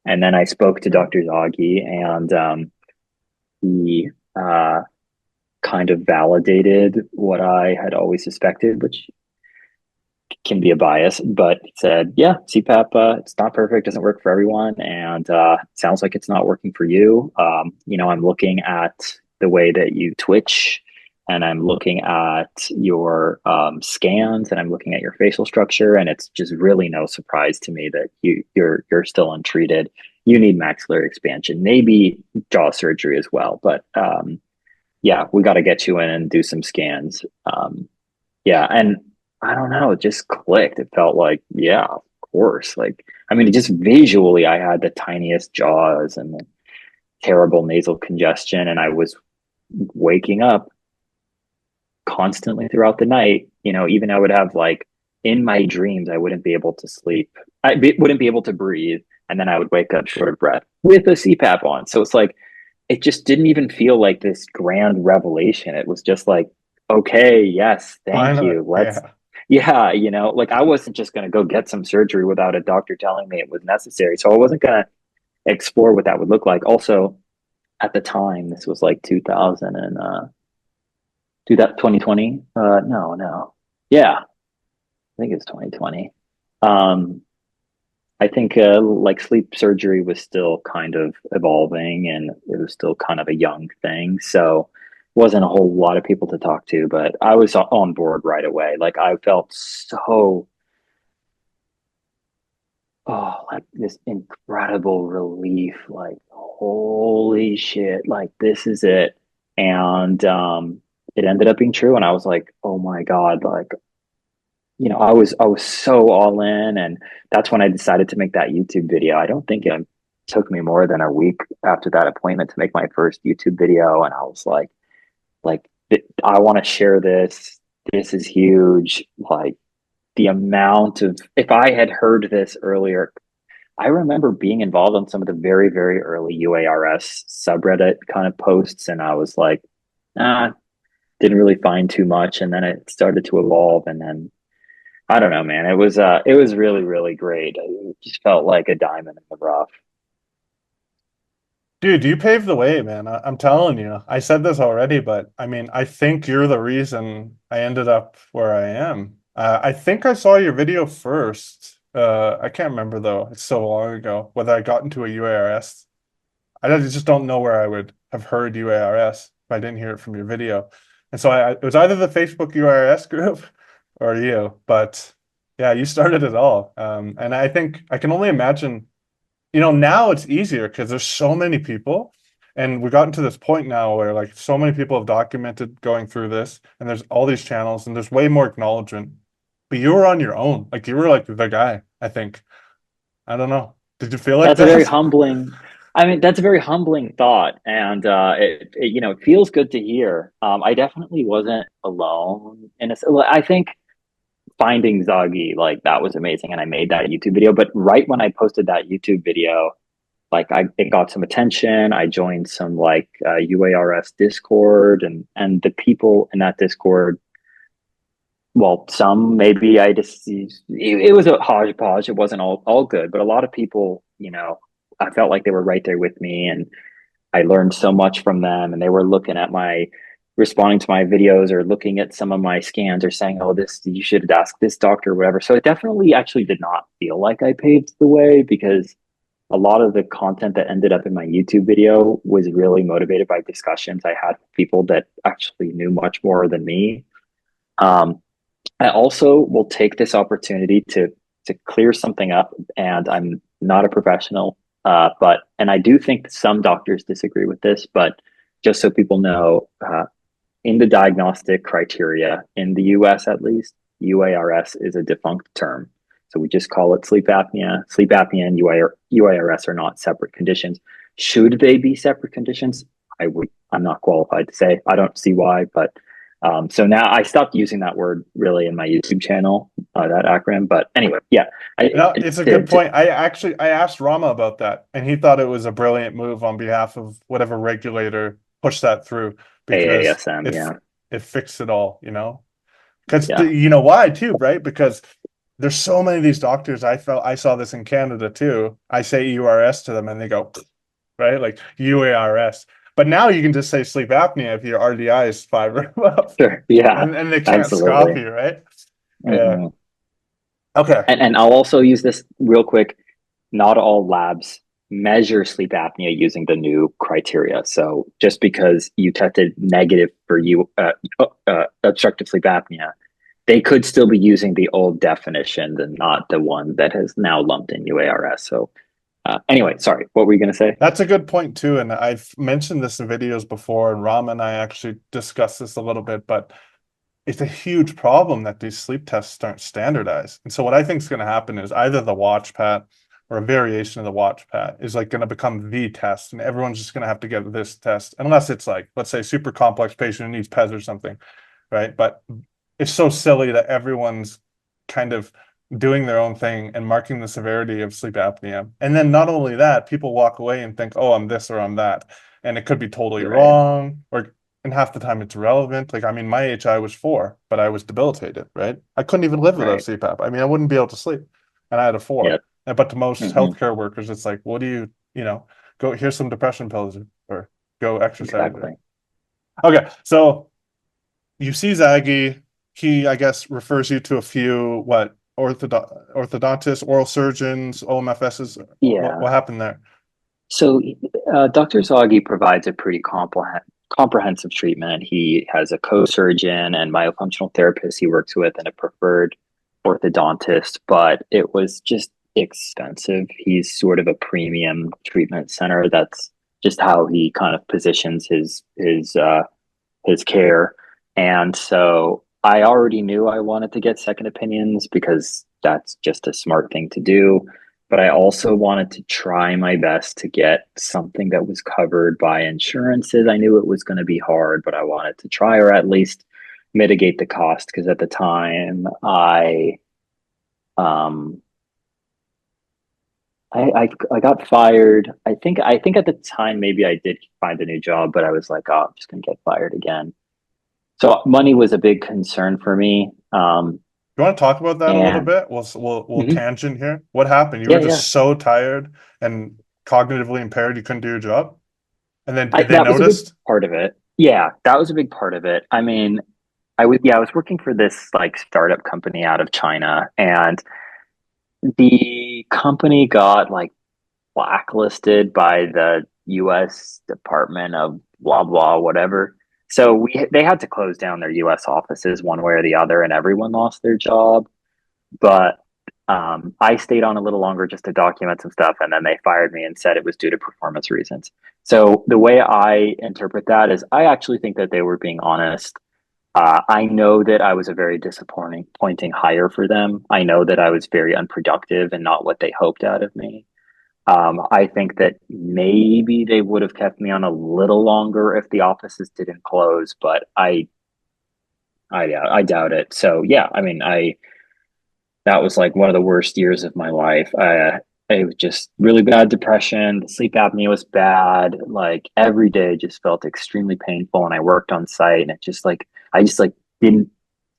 And then I spoke to Dr. Zaghi, and he kind of validated what I had always suspected, which can be a bias, but he said, yeah, CPAP, it's not perfect, doesn't work for everyone, and sounds like it's not working for you. I'm looking at the way that you twitch, and I'm looking at your scans, and I'm looking at your facial structure, and it's just really no surprise to me that you're still untreated. You need maxillary expansion, maybe jaw surgery as well, but yeah, we got to get you in and do some scans. Yeah, and I don't know, it just clicked. It felt like, yeah, of course. Like, I mean, just visually, I had the tiniest jaws and the terrible nasal congestion, and I was waking up constantly throughout the night. Even I would have like in my dreams, I wouldn't be able to sleep. Wouldn't be able to breathe, and then I would wake up short of breath with a CPAP on. So it's like, it just didn't even feel like this grand revelation. It was just like, okay, yes, thank Finally, you. Let's, yeah. yeah, like I wasn't just going to go get some surgery without a doctor telling me it was necessary. So I wasn't going to explore what that would look like. Also, at the time, this was like 2000 and 2020. No. Yeah, I think it's 2020. I think like sleep surgery was still kind of evolving and it was still kind of a young thing. So wasn't a whole lot of people to talk to, but I was on board right away. Like I felt so, like this incredible relief, like holy shit, like this is it. And it ended up being true. And I was like, oh my God, like, I was so all in, and that's when I decided to make that YouTube video. I don't think it took me more than a week after that appointment to make my first YouTube video, and I was like, I want to share this. This is huge. Like the amount of, if I had heard this earlier, I remember being involved in some of the very, very early UARS subreddit kind of posts, and I was like, didn't really find too much, and then it started to evolve, and then I don't know, man. It was really, really great. It just felt like a diamond in the rough. Dude, you paved the way, man. I'm telling you. I said this already, but I mean, I think you're the reason I ended up where I am. I think I saw your video first. I can't remember though. It's so long ago whether I got into a UARS. Just don't know where I would have heard UARS if I didn't hear it from your video. And so it was either the Facebook UARS group or you, but yeah, you started it all. And I think I can only imagine, now it's easier because there's so many people, and we've gotten to this point now where like so many people have documented going through this, and there's all these channels, and there's way more acknowledgement. But you were on your own, like you were like the guy. I think. I don't know. Did you feel like That's a very this? humbling. I mean, that's a very humbling thought, and it feels good to hear. I definitely wasn't alone, and I think finding Zoggy, like that was amazing, and I made that YouTube video. But right when I posted that YouTube video, like it got some attention. I joined some like UARS Discord, and the people in that Discord, well, some maybe it was a hodgepodge. It wasn't all good, but a lot of people, I felt like they were right there with me, and I learned so much from them, and they were looking at responding to my videos or looking at some of my scans or saying, oh, this, you should ask this doctor or whatever. So it definitely actually did not feel like I paved the way, because a lot of the content that ended up in my YouTube video was really motivated by discussions I had with people that actually knew much more than me. I also will take this opportunity to clear something up, and I'm not a professional, and I do think some doctors disagree with this, but just so people know, in the diagnostic criteria in the US at least, UARS is a defunct term. So we just call it sleep apnea. Sleep apnea and UARS are not separate conditions. Should they be separate conditions? I'm not qualified to say. I don't see why, but so now I stopped using that word really in my YouTube channel, that acronym. But anyway, yeah. No, it's a good point. I asked Rama about that, and he thought it was a brilliant move on behalf of whatever regulator pushed that through because AASM, yeah. it fixed it all, you know? Because Yeah. you know why too, right? Because there's so many of these doctors. I saw this in Canada too. I say URS to them, and they go, right, like UARS. But now you can just say sleep apnea if your RDI is 5 or above. Sure. Yeah. And they can't Absolutely. scoff you, right? Mm-hmm. Yeah. Okay. And I'll also use this real quick. Not all labs measure sleep apnea using the new criteria. So just because you tested negative for obstructive sleep apnea, they could still be using the old definition and not the one that has now lumped in UARS. So anyway, sorry, what were you going to say? That's a good point too. And I've mentioned this in videos before, and Ram and I actually discussed this a little bit, but it's a huge problem that these sleep tests aren't standardized. And so what I think is going to happen is either the watch pat or a variation of the watch pat is like going to become the test, and everyone's just going to have to get this test, unless it's like, let's say, super complex patient who needs PES or something, right? But it's so silly that everyone's kind of doing their own thing and marking the severity of sleep apnea. And then not only that, people walk away and think, oh, I'm this or I'm that. And it could be totally wrong, or and half the time it's irrelevant. Like, I mean, my HI was 4, but I was debilitated, right? I couldn't even live without CPAP. I mean, I wouldn't be able to sleep. And I had a 4. Yep. But to most healthcare workers, it's like, what do you know, go, here's some depression pills or go exercise. Exactly. Okay, so you see Zaggy. He, I guess, refers you to a few, orthodontists, oral surgeons, OMFSs. Yeah. What happened there? So Dr. Zaghi provides a pretty comprehensive treatment. He has a co-surgeon and myofunctional therapist he works with and a preferred orthodontist, but it was just expensive. He's sort of a premium treatment center. That's just how he kind of positions his care. And so I already knew I wanted to get second opinions because that's just a smart thing to do. But I also wanted to try my best to get something that was covered by insurances. I knew it was going to be hard, but I wanted to try, or at least mitigate the cost, because at the time I got fired. I think at the time maybe I did find a new job, but I was like, oh, I'm just gonna get fired again. So money was a big concern for me. You want to talk about that a little bit? We'll tangent here. What happened? You were just so tired and cognitively impaired you couldn't do your job? And then they that noticed? was a big part of it. Yeah, that was a big part of it. I mean, I was working for this like startup company out of China, and the company got like blacklisted by the US Department of blah blah whatever. So they had to close down their US offices one way or the other, and everyone lost their job. But I stayed on a little longer just to document some stuff, and then they fired me and said it was due to performance reasons. So the way I interpret that is I actually think that they were being honest. I know that I was a very disappointing hire for them. I know that I was very unproductive and not what they hoped out of me. I think that maybe they would have kept me on a little longer if the offices didn't close, but I doubt it. So yeah, I mean, that was like one of the worst years of my life. It was just really bad depression. The sleep apnea was bad. Like every day just felt extremely painful, and I worked on site, and I just like didn't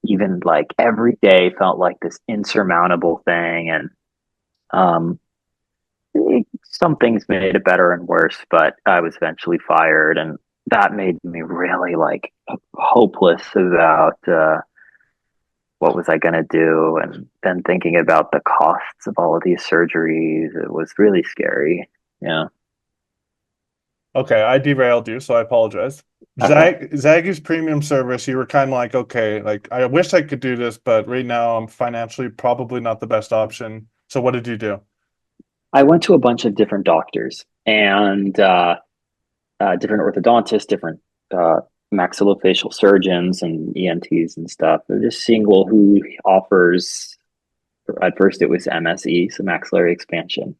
even like every day felt like this insurmountable thing. And some things made it better and worse, but I was eventually fired, and that made me really like hopeless about what was I going to do. And then thinking about the costs of all of these surgeries, it was really scary. Yeah. Okay, I derailed you, so I apologize. Okay. Zaggy's premium service, you were kind of like, okay, like I wish I could do this, but right now I'm financially probably not the best option. So what did you do? I went to a bunch of different doctors and different orthodontists, different maxillofacial surgeons and ENTs and stuff. They're just seeing, well, who offers. At first, it was MSE, so maxillary expansion,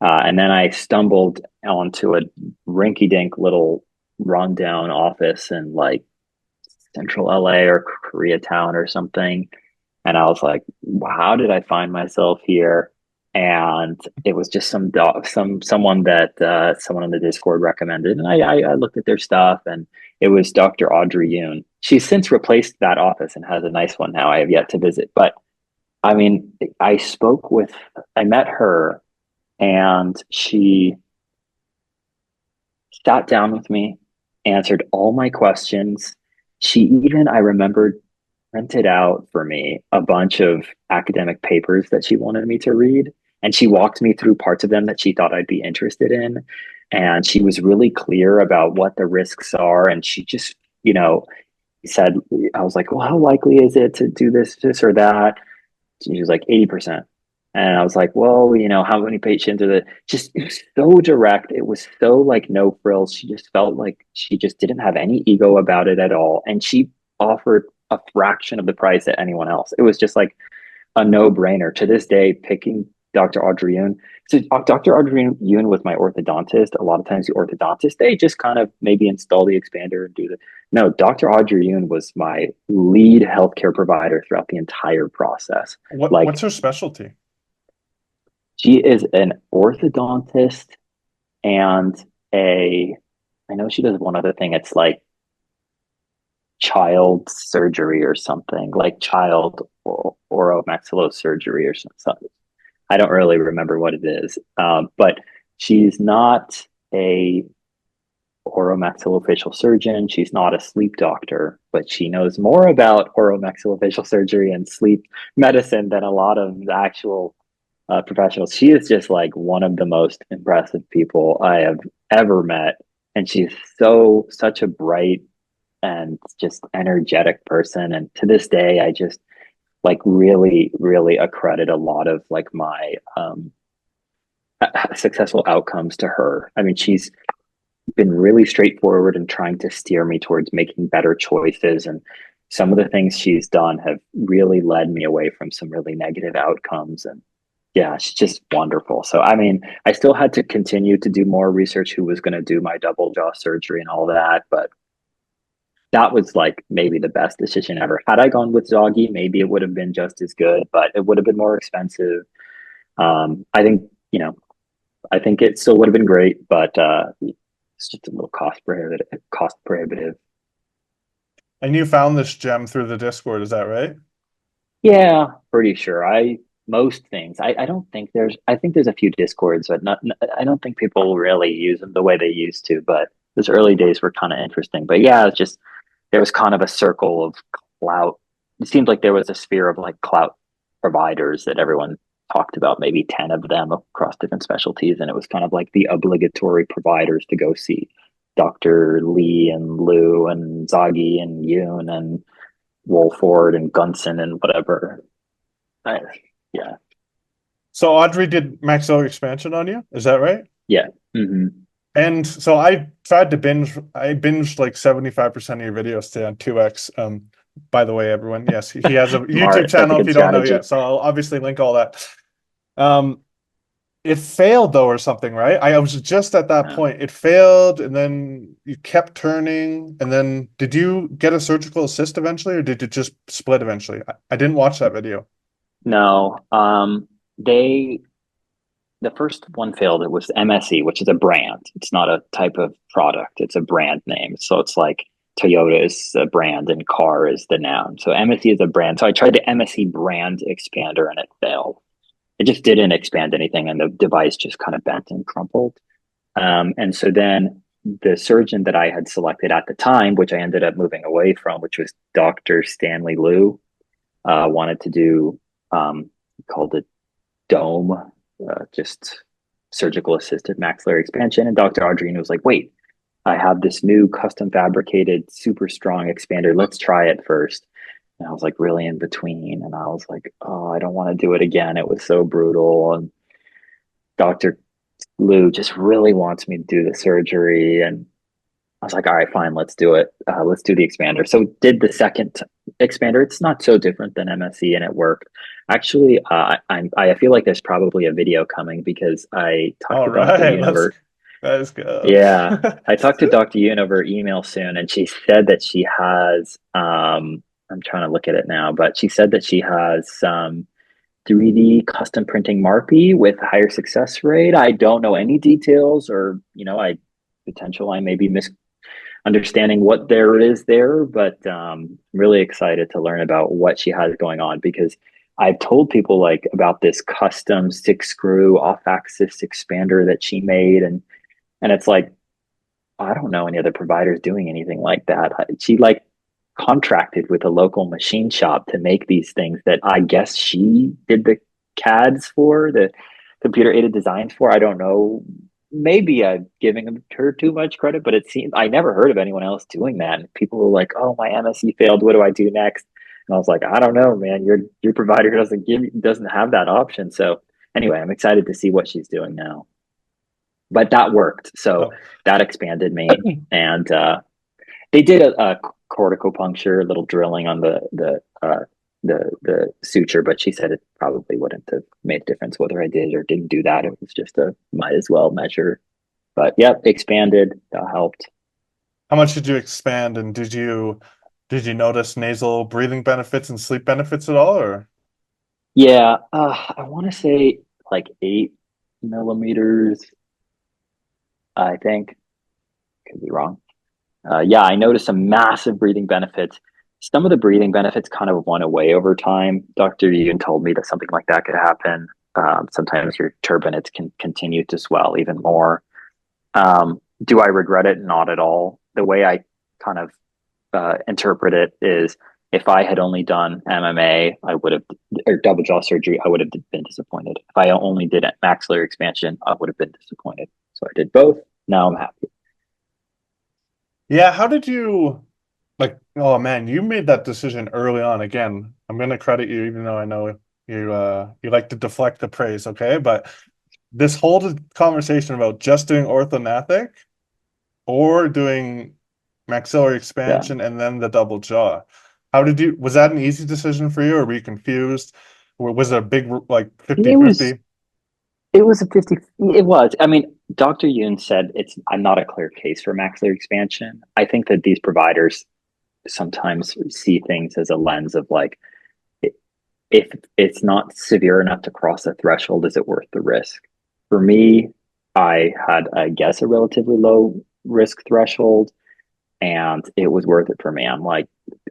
and then I stumbled onto a rinky-dink little rundown office in like central LA or Koreatown or something. And I was like, how did I find myself here? And it was just someone that someone in the Discord recommended, and I looked at their stuff, and it was Dr. Audrey Yoon. She's since replaced that office and has a nice one now. I have yet to visit, but I mean, I met her, and she sat down with me, answered all my questions. She even, I remembered, printed out for me a bunch of academic papers that she wanted me to read. And she walked me through parts of them that she thought I'd be interested in. And she was really clear about what the risks are. And she just, said, I was like, well, how likely is it to do this or that? She was like 80%. And I was like, well, how many patients are there? Just, it was so direct. It was so like no frills. She just felt like she just didn't have any ego about it at all. And she offered a fraction of the price at anyone else. It was just like a no brainer. To this day, picking Dr. Audrey Yoon. So Dr. Audrey Yoon was my orthodontist. A lot of times the orthodontist, they just kind of maybe install the expander and do the, no, Dr. Audrey Yoon was my lead healthcare provider throughout the entire process. What's her specialty? She is an orthodontist and I know she does one other thing. It's like child surgery or something, like child oromaxillofacial surgery or something. I don't really remember what it is, but she's not a oromaxillofacial surgeon. She's not a sleep doctor, but she knows more about oromaxillofacial surgery and sleep medicine than a lot of the actual professionals. She is just like one of the most impressive people I have ever met. And she's such a bright and just energetic person. And to this day, I just like really, really accredit a lot of like my successful outcomes to her. I mean, she's been really straightforward in trying to steer me towards making better choices. And some of the things she's done have really led me away from some really negative outcomes. And yeah, she's just wonderful. So, I mean, I still had to continue to do more research who was going to do my double jaw surgery and all that. But that was like maybe the best decision ever. Had I gone with Zoggy, maybe it would have been just as good, but it would have been more expensive. I think, I think it still would have been great, but it's just a little cost prohibitive. And you found this gem through the Discord, is that right? Yeah, pretty sure. Most things. I don't think I think there's a few Discords, but I don't think people really use them the way they used to, but those early days were kind of interesting. But yeah, it's just, there was kind of a circle of clout. It seemed like there was a sphere of like clout providers that everyone talked about, maybe 10 of them across different specialties. And it was kind of like the obligatory providers to go see Dr. Lee and Lou and Zagi and Yoon and Wolford and Gunson and whatever. Yeah. So Audrey did maxillary expansion on you, is that right? Yeah. Mm-hmm. And so I tried to binged like 75% of your videos today on 2x. By the way, everyone, yes, he has a YouTube channel if you don't know yet. So I'll obviously link all that. It failed though, or something, right? I was just at that point. It failed, and then you kept turning. And then did you get a surgical assist eventually, or did it just split eventually? I didn't watch that video. No. The first one failed. It was MSE, which is a brand. It's not a type of product. It's a brand name. So it's like Toyota is a brand and car is the noun. So MSE is a brand. So I tried the MSE brand expander and it failed. It just didn't expand anything, and the device just kind of bent and crumpled. And so then the surgeon that I had selected at the time, which I ended up moving away from, which was Dr. Stanley Liu, wanted to do, he called it dome, just surgical assisted maxillary expansion. And Dr. Audrine was like, wait, I have this new custom fabricated super strong expander. Let's try it first. And I was like really in between. And I was like, oh, I don't want to do it again. It was so brutal. And Dr. Liu just really wants me to do the surgery. And I was like, all right, fine, let's do it. Let's do the expander. So did the second expander. It's not so different than MSE, and it worked. Actually, I feel like there's probably a video coming because I talked All to Dr. right, let's Univer. go. Yeah, I talked to Dr. Yoon over email soon, and she said that she has. I'm trying to look at it now, but she said that she has some 3D custom printing Marpy with higher success rate. I don't know any details, or I may be misunderstanding what there is there, but really excited to learn about what she has going on because I've told people like about this custom 6 screw off-axis expander that she made, and it's like I don't know any other providers doing anything like that. She like contracted with a local machine shop to make these things that I guess she did the CADs for, the computer aided designs for. I don't know. Maybe I'm giving her too much credit, but it seems I never heard of anyone else doing that. And people were like, "Oh, my MSE failed. What do I do next?" And I was like, "I don't know, man. Your provider doesn't have that option." So anyway, I'm excited to see what she's doing now. But that worked, so Oh. that expanded me, and they did a corticopuncture, a little drilling on the suture, but she said it probably wouldn't have made a difference whether I did or didn't do that. It was just a might as well measure. But yep, expanded. That helped. How much did you expand, and did you notice nasal breathing benefits and sleep benefits at all, or? Yeah, I want to say like 8 millimeters. I think could be wrong. Yeah, I noticed some massive breathing benefits. Some of the breathing benefits kind of went away over time. Dr. Yoon told me that something like that could happen. Sometimes your turbinates can continue to swell even more. Do I regret it? Not at all. The way I kind of interpret it is if I had only done MMA, I would have, or double jaw surgery, I would have been disappointed. If I only did maxillary expansion, I would have been disappointed. So I did both. Now I'm happy. Yeah, how did you like, oh man, you made that decision early on. Again, I'm gonna credit you, even though I know you like to deflect the praise, okay? But this whole conversation about just doing orthognathic or doing maxillary Yeah. expansion and then the double jaw. How did you, was that an easy decision for you, or were you confused? Or was it a big like It was 50-50? It was a 50. It was. I mean, Dr. Yoon said I'm not a clear case for maxillary expansion. I think that these providers sometimes see things as a lens of like, if it's not severe enough to cross the threshold, is it worth the risk? For me, I had, I guess, a relatively low risk threshold, and it was worth it for me. I'm like,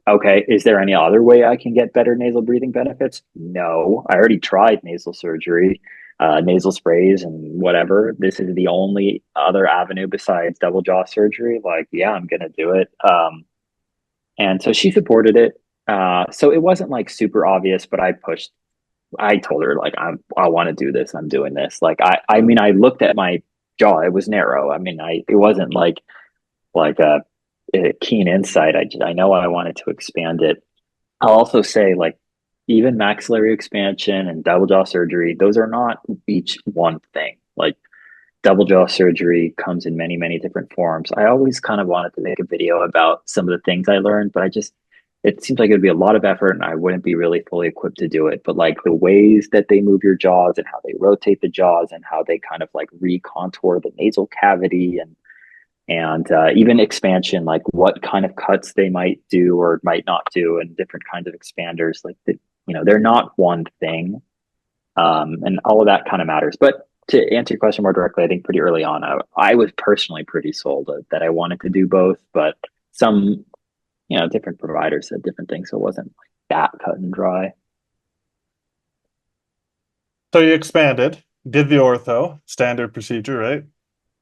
okay, is there any other way I can get better nasal breathing benefits? No, I already tried nasal surgery, nasal sprays, and whatever. This is the only other avenue besides double jaw surgery. Like, yeah, I'm gonna do it. And so she supported it. So it wasn't like super obvious, but I pushed. I told her like I want to do this. I'm doing this. Like I mean I looked at my jaw. It was narrow. I mean it wasn't like a keen insight. I know I wanted to expand it. I'll also say like even maxillary expansion and double jaw surgery, those are not each one thing. Like double jaw surgery comes in many, many different forms. I always kind of wanted to make a video about some of the things I learned, but it seems like it would be a lot of effort and I wouldn't be really fully equipped to do it. But like the ways that they move your jaws and how they rotate the jaws and how they kind of like recontour the nasal cavity and even expansion, like what kind of cuts they might do or might not do, and different kinds of expanders. Like they're not one thing, and all of that kind of matters. But to answer your question more directly, I think pretty early on, I was personally pretty sold that I wanted to do both, but some different providers said different things, so it wasn't like that cut and dry. So you expanded, did the ortho, standard procedure, right?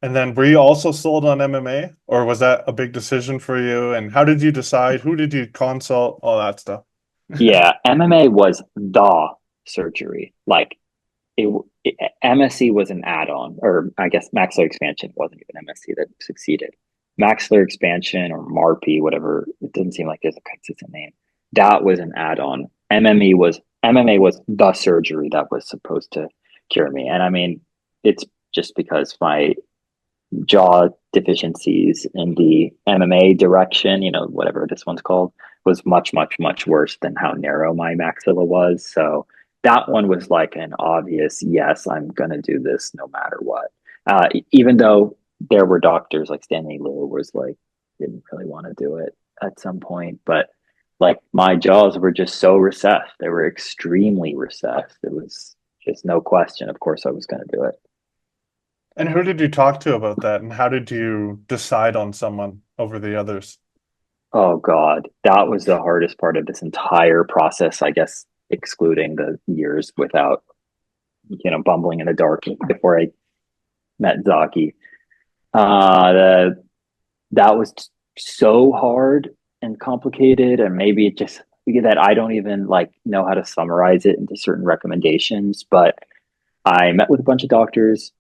And then were you also sold on MMA, or was that a big decision for you? And how did you decide? Who did you consult? All that stuff. Yeah, MMA was the surgery. Like it, MSC was an add-on, or I guess maxillary expansion wasn't even MSC that succeeded. Maxillary expansion or MARPy, whatever, it doesn't seem like there's a consistent name. That was an add-on. MMA was the surgery that was supposed to cure me. And I mean, it's just because jaw deficiencies in the MMA direction, whatever this one's called, was much, much, much worse than how narrow my maxilla was. So that one was like an obvious, yes, I'm going to do this no matter what. Even though there were doctors like Stanley Liu was like, didn't really want to do it at some point, but like my jaws were just so recessed. They were extremely recessed. It was just no question. Of course, I was going to do it. And who did you talk to about that? And how did you decide on someone over the others? Oh God, that was the hardest part of this entire process, I guess, excluding the years without, bumbling in the dark before I met Zaki. That was so hard and complicated, and maybe it just that I don't even like know how to summarize it into certain recommendations. But I met with a bunch of doctors.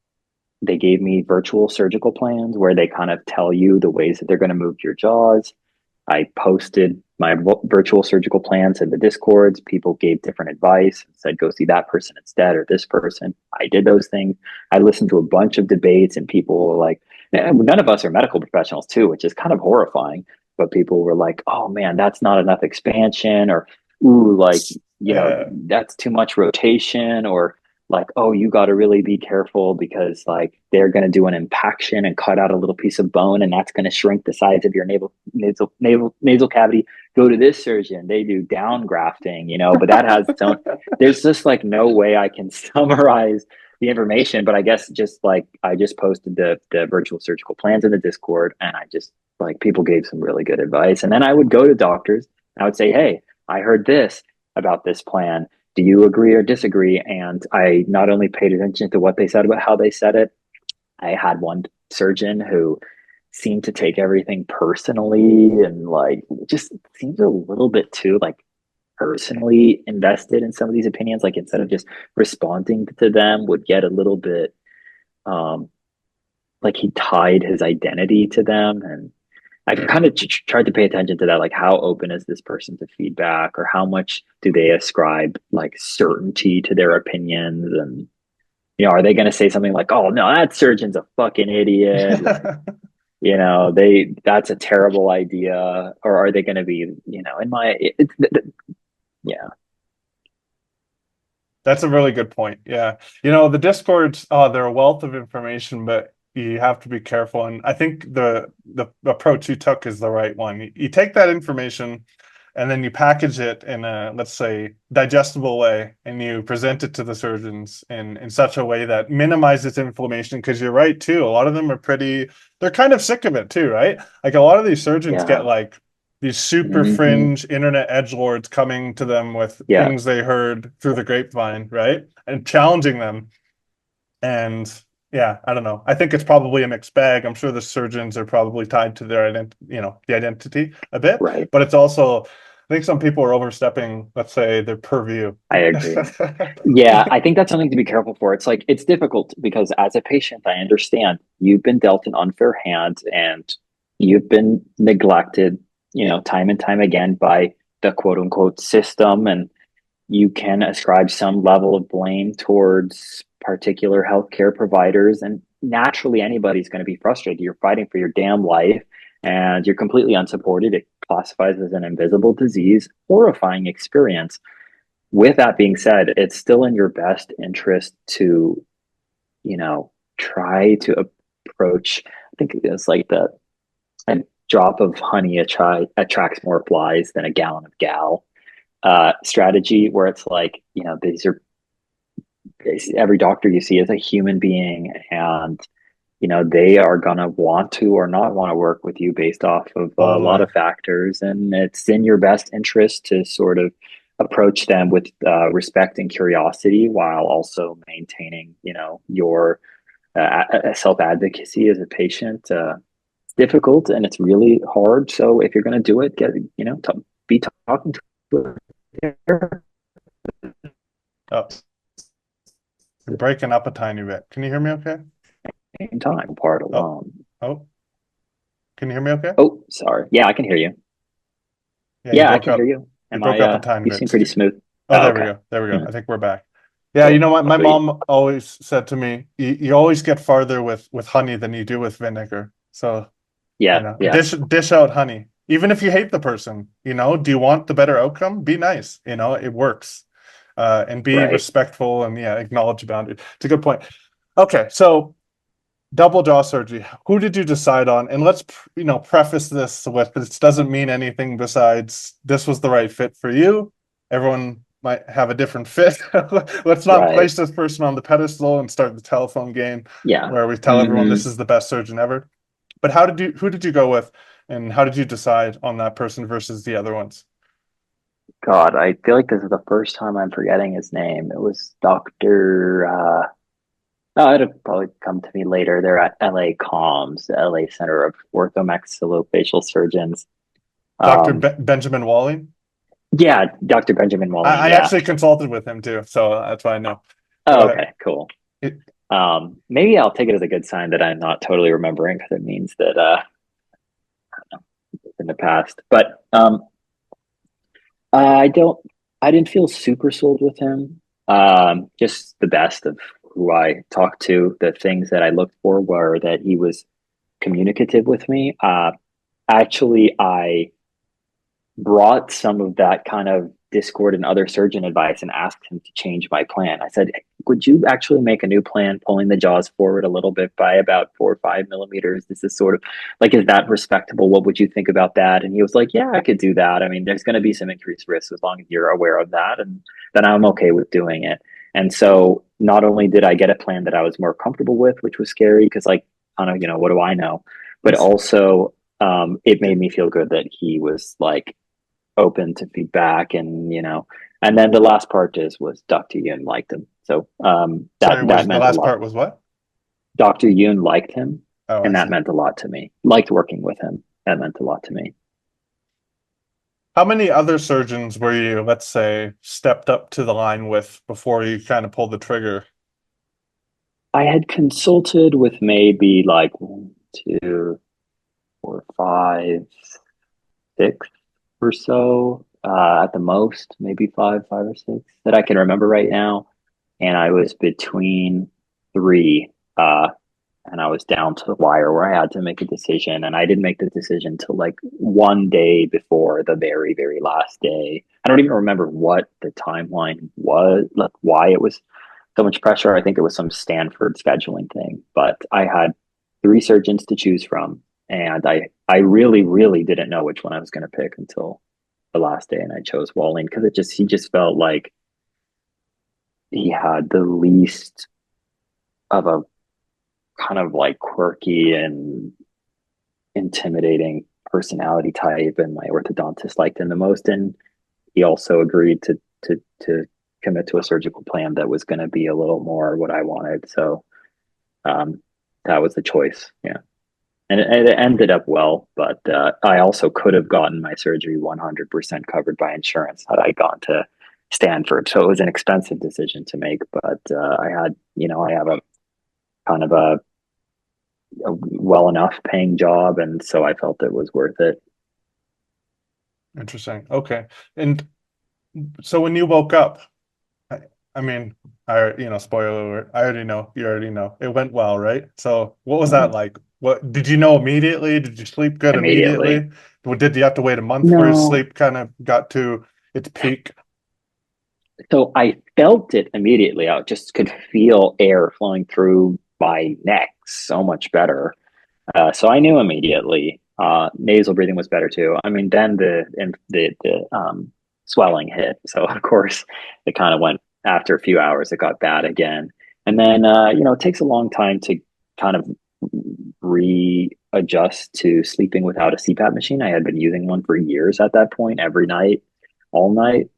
They gave me virtual surgical plans where they kind of tell you the ways that they're going to move your jaws. I posted my virtual surgical plans in the discords. People gave different advice, said go see that person instead or this person. I did those things. I listened to a bunch of debates, and people were like, none of us are medical professionals too, which is kind of horrifying. But people were like, oh man, that's not enough expansion, or ooh, like, that's too much rotation, or like, oh, you got to really be careful because like they're going to do an impaction and cut out a little piece of bone, and that's going to shrink the size of your nasal cavity. Go to this surgeon; they do down grafting, but that has its own. There's just like no way I can summarize the information, but I guess just like I just posted the virtual surgical plans in the Discord, and I just like people gave some really good advice, and then I would go to doctors. And I would say, hey, I heard this about this plan, do you agree or disagree? And I not only paid attention to what they said, but how they said it. I had one surgeon who seemed to take everything personally and like just seems a little bit too like personally invested in some of these opinions. Like instead of just responding to them, would get a little bit like he tied his identity to them. And I kind of tried to pay attention to that, like how open is this person to feedback, or how much do they ascribe like certainty to their opinions, and are they going to say something like, "Oh no, that surgeon's a fucking idiot," like, that's a terrible idea, or are they going to be, yeah, That's a really good point. Yeah. The Discords, they're a wealth of information, but you have to be careful. And I think the approach you took is the right one. You take that information and then you package it in a, let's say, digestible way, and you present it to the surgeons in such a way that minimizes inflammation. Because you're right too. A lot of them they're kind of sick of it too, right? Like a lot of these surgeons yeah, get like these super fringe internet edgelords coming to them with yeah, things they heard through the grapevine, right? And challenging them. And yeah, I don't know. I think it's probably a mixed bag. I'm sure the surgeons are probably tied to their the identity a bit, right. but it's also, I think some people are overstepping, let's say, their purview. I agree. Yeah, I think that's something to be careful for. It's like it's difficult because as a patient, I understand you've been dealt an unfair hand and you've been neglected, time and time again by the quote unquote system, and you can ascribe some level of blame towards particular healthcare providers, and naturally anybody's going to be frustrated. You're fighting for your damn life and you're completely unsupported. It classifies as an invisible disease, horrifying experience. With that being said, it's still in your best interest to, try to approach. I think it's like a drop of honey attracts more flies than a gallon of gal strategy, where it's like, these are every doctor you see is a human being, and they are gonna want to or not want to work with you based off of a lot Totally. of factors, and it's in your best interest to sort of approach them with respect and curiosity while also maintaining, your self advocacy as a patient. It's difficult and it's really hard. So if you're going to do it, be talking to a Oh, you're breaking up a tiny bit. Can you hear me okay? same time part Oh, alone. oh, can you hear me okay? Oh, sorry. Yeah, I can hear you. Yeah, you Yeah, I broke can hear up. you. You Am broke I up a tiny you bit. seem pretty smooth. Oh, Oh, there we okay. go. There we go. Hmm. I think we're back. Yeah, So my great. mom always said to me, you always get farther with honey than you do with vinegar. So, Yeah, yeah, dish out honey. Even if you hate the person, do you want the better outcome? Be nice, it works. And be right. respectful and acknowledge boundaries. It's a good point. Okay, so double jaw surgery. Who did you decide on? And let's, preface this with this doesn't mean anything besides this was the right fit for you. Everyone might have a different fit. Let's not Right. place this person on the pedestal and start the telephone game Yeah. where we tell everyone Hmm. this is the best surgeon ever. But who did you go with, and how did you decide on that person versus the other ones? God, I feel like this is the first time I'm forgetting his name. It was Dr. Oh, it'll probably come to me later. They're at LA COMS, the LA Center of Orthomaxillofacial Surgeons. Dr. Um, Benjamin Walling. yeah, Dr. Benjamin Walling. I Yeah. actually consulted with him too, so that's why I know. Go Oh, ahead. okay, cool. It, Maybe I'll take it as a good sign that I'm not totally remembering because it means that in the past. But I don't. I didn't feel super sold with him. Just the best of who I talked to. The things that I looked for were that he was communicative with me. Actually, I brought some of that kind of discord and other surgeon advice and asked him to change my plan. I said, would you actually make a new plan, pulling the jaws forward a little bit by about 4 or 5 millimeters? This is sort of like, is that respectable? What would you think about that? And he was like, yeah, I could do that. I mean, there's going to be some increased risk as long as you're aware of that. And then I'm okay with doing it. And so not only did I get a plan that I was more comfortable with, which was scary because, like, kind of, what do I know? But it's also, it made me feel good that he was like open to feedback, and then the last part was Dr. Yoon liked him. So that Sorry, that was the meant a last lot. part was what? Dr. Yoon liked him, Oh, I and that see. meant a lot to me. Liked working with him. That meant a lot to me. How many other surgeons were you, let's say, stepped up to the line with before you kind of pulled the trigger? I had consulted with maybe like 1, 2, 4, 5, 6 or so, at the most, maybe five or six that I can remember right now. And I was between three, and I was down to the wire where I had to make a decision. And I didn't make the decision till like one day before the very, very last day. I don't even remember what the timeline was, like why it was so much pressure. I think it was some Stanford scheduling thing, but I had three surgeons to choose from. And I really, really didn't know which one I was going to pick until the last day. And I chose Walling because he just felt like he had the least of a kind of like quirky and intimidating personality type, and my orthodontist liked him the most. And he also agreed to commit to a surgical plan that was going to be a little more what I wanted. So um, that was the choice. Yeah. And it ended up well, but I also could have gotten my surgery 100% covered by insurance had I gone to Stanford. So it was an expensive decision to make, but I have a kind of a well enough paying job, and so I felt it was worth it. Interesting. Okay. And so when you woke up, I, I mean, spoiler alert, I already know, you already know. It went well, right? So what was that Mhm. like? What did you know immediately? Did you sleep good Immediately. immediately? Did you have to wait a month before your No. sleep kind of got to its peak? So I felt it immediately. I just could feel air flowing through my neck so much better. So I knew immediately. Nasal breathing was better too. I mean, then the swelling hit. So of course, it kind of went after a few hours. It got bad again, and then it takes a long time to kind of readjust to sleeping without a CPAP machine. I had been using one for years at that point, every night, all night,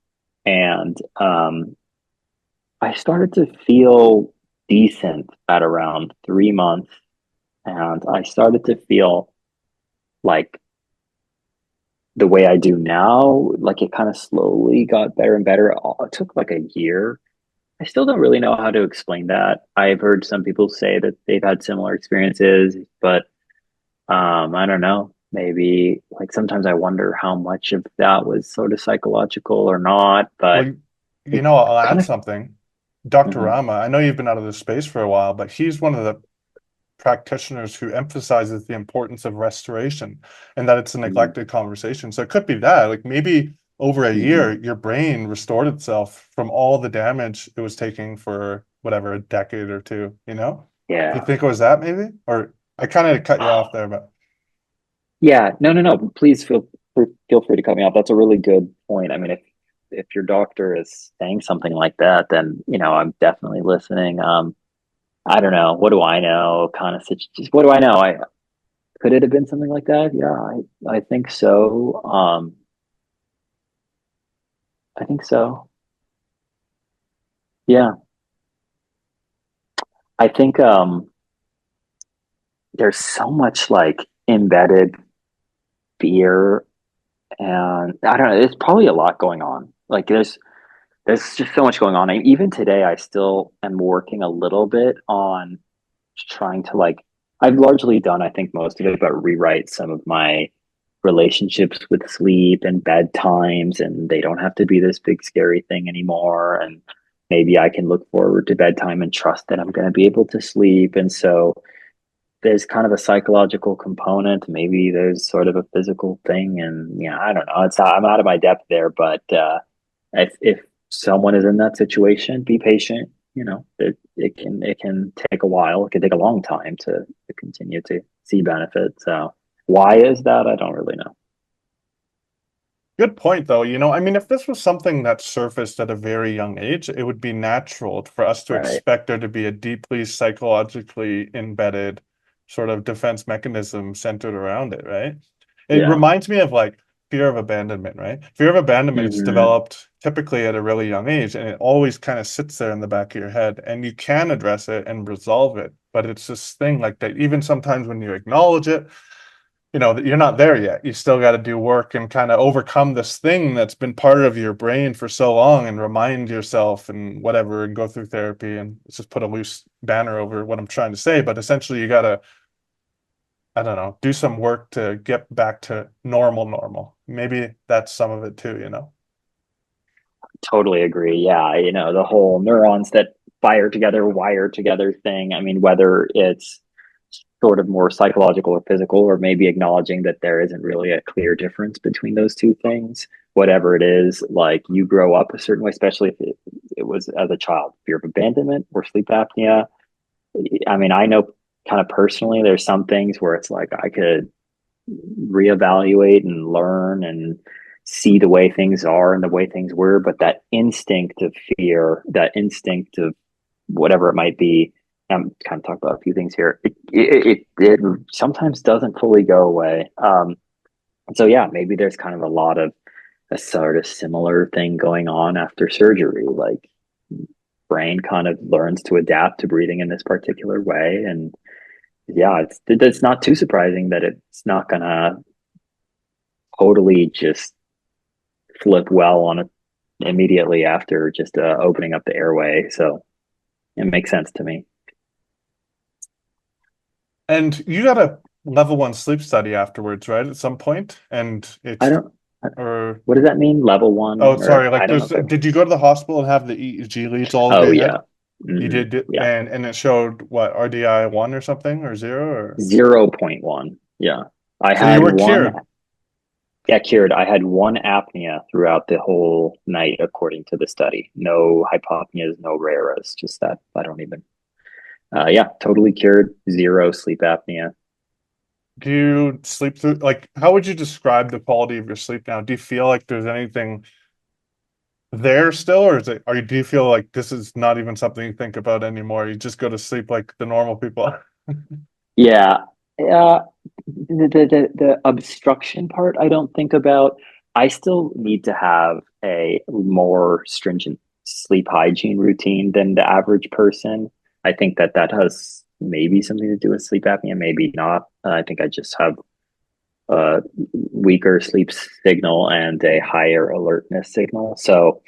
and I started to feel decent at around 3 months, and I started to feel like the way I do now, like it kind of slowly got better and better. It took like a year. I still don't really know how to explain that. I've heard some people say that they've had similar experiences, but I don't know. Maybe like sometimes I wonder how much of that was sort of psychological or not, but Well, it I'll kind add of, something. Dr. Hmm. Rama, I know you've been out of this space for a while, but he's one of the practitioners who emphasizes the importance of restoration and that it's a Hmm. neglected conversation. So it could be that, like maybe over a year, Hmm. your brain restored itself from all the damage it was taking for whatever, a decade or two, you know? Do you Yeah. think it was that maybe? Or I kind of cut you off there, but Yeah. No, no, no. Please feel free to cut me off. That's a really good point. I mean, if your doctor is saying something like that, then I'm definitely listening. I don't know. What do I know? Kind of just what do I know? I Could it have been something like that? Yeah, I think so. I think so. Yeah. I think there's so much like embedded fear, and I don't know, there's probably a lot going on. Like there's just so much going on. Even today I still am working a little bit on trying to like, I've largely done, I think, most of it, but rewrite some of my relationships with sleep and bedtimes, and they don't have to be this big scary thing anymore. And maybe I can look forward to bedtime and trust that I'm going to be able to sleep. And so there's kind of a psychological component. Maybe there's sort of a physical thing, and I don't know. I'm out of my depth there, but if someone is in that situation, be patient. It can take a while. It can take a long time to continue to see benefits. So why is that? I don't really know. good point, though. I mean, if this was something that surfaced at a very young age, it would be natural for us to Right. expect there to be a deeply psychologically embedded sort of defense mechanism centered around it, right? It Yeah. reminds me of like fear of abandonment, right? Fear of abandonment's Hmm. developed typically at a really young age, and it always kind of sits there in the back of your head, and you can address it and resolve it. But it's this thing like that, even sometimes when you acknowledge it, that you're not there yet. You still got to do work and kind of overcome this thing that's been part of your brain for so long and remind yourself and whatever and go through therapy. And let's just put a loose banner over what I'm trying to say. But essentially, you got to, I don't know, do some work to get back to normal. Maybe that's some of it too. Totally agree. Yeah, the whole neurons that fire together, wire together thing. I mean, whether it's sort of more psychological or physical, or maybe acknowledging that there isn't really a clear difference between those two things, whatever it is, like you grow up a certain way, especially if it was as a child, fear of abandonment or sleep apnea. I mean, I know kind of personally, there's some things where it's like I could reevaluate and learn and see the way things are and the way things were, but that instinct of fear, that instinct of whatever it might be, I'm kind of talking about a few things here. It sometimes doesn't fully go away. So yeah, maybe there's kind of a lot of a sort of similar thing going on after surgery. Like brain kind of learns to adapt to breathing in this particular way, and yeah, it's not too surprising that it's not gonna totally just flip well on it immediately after just opening up the airway. So it makes sense to me. And you got a level one sleep study afterwards, right? At some point, and I it's don't. or What does that mean? Level oh, one, or sorry, like I don't know there's. if that Did means. you go to the hospital and have the EEG leads all over Oh your head? yeah. You Hmm. did, Yeah. and it showed what, RDI 1 or something or 0 or 0.1. Yeah. I so you had were one. cured. Yeah, cured. I had one apnea throughout the whole night, according to the study. No hypopneas, no raras. Just that. I don't even. Yeah, totally cured. Zero sleep apnea. Do you sleep through, like, how would you describe the quality of your sleep now? Do you feel like there's anything there still, or do you feel like this is not even something you think about anymore? You just go to sleep like the normal people. Yeah. The obstruction part, I don't think about. I still need to have a more stringent sleep hygiene routine than the average person. I think that has maybe something to do with sleep apnea, maybe not. I think I just have a weaker sleep signal and a higher alertness signal. So,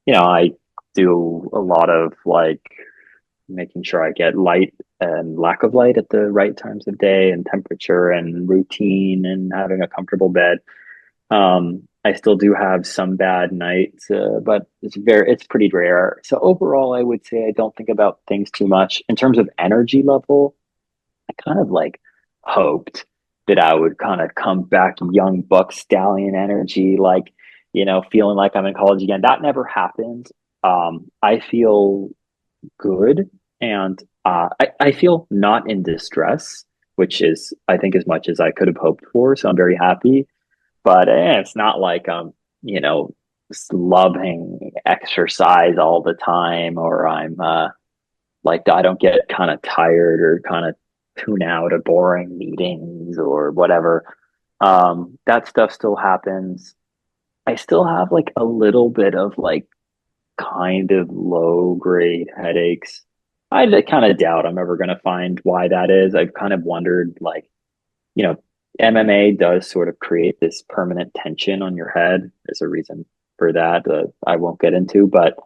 I do a lot of like making sure I get light and lack of light at the right times of day and temperature and routine and having a comfortable bed. I still do have some bad nights, but it's pretty rare. So overall, I would say I don't think about things too much. In terms of energy level, I kind of like hoped that I would kind of come back young buck stallion energy, like, feeling like I'm in college again. That never happened. I feel good, and I feel not in distress, which is, I think, as much as I could have hoped for. So I'm very happy, but it's not like I'm, you know, loving exercise all the time, or I'm like I don't get kind of tired or kind of tune out of boring meetings or whatever. That stuff still happens. I still have like a little bit of like kind of low grade headaches. I kind of doubt I'm ever going to find why that is. I've kind of wondered, like, you know, MMA does sort of create this permanent tension on your head. There's a reason for that I won't get into, but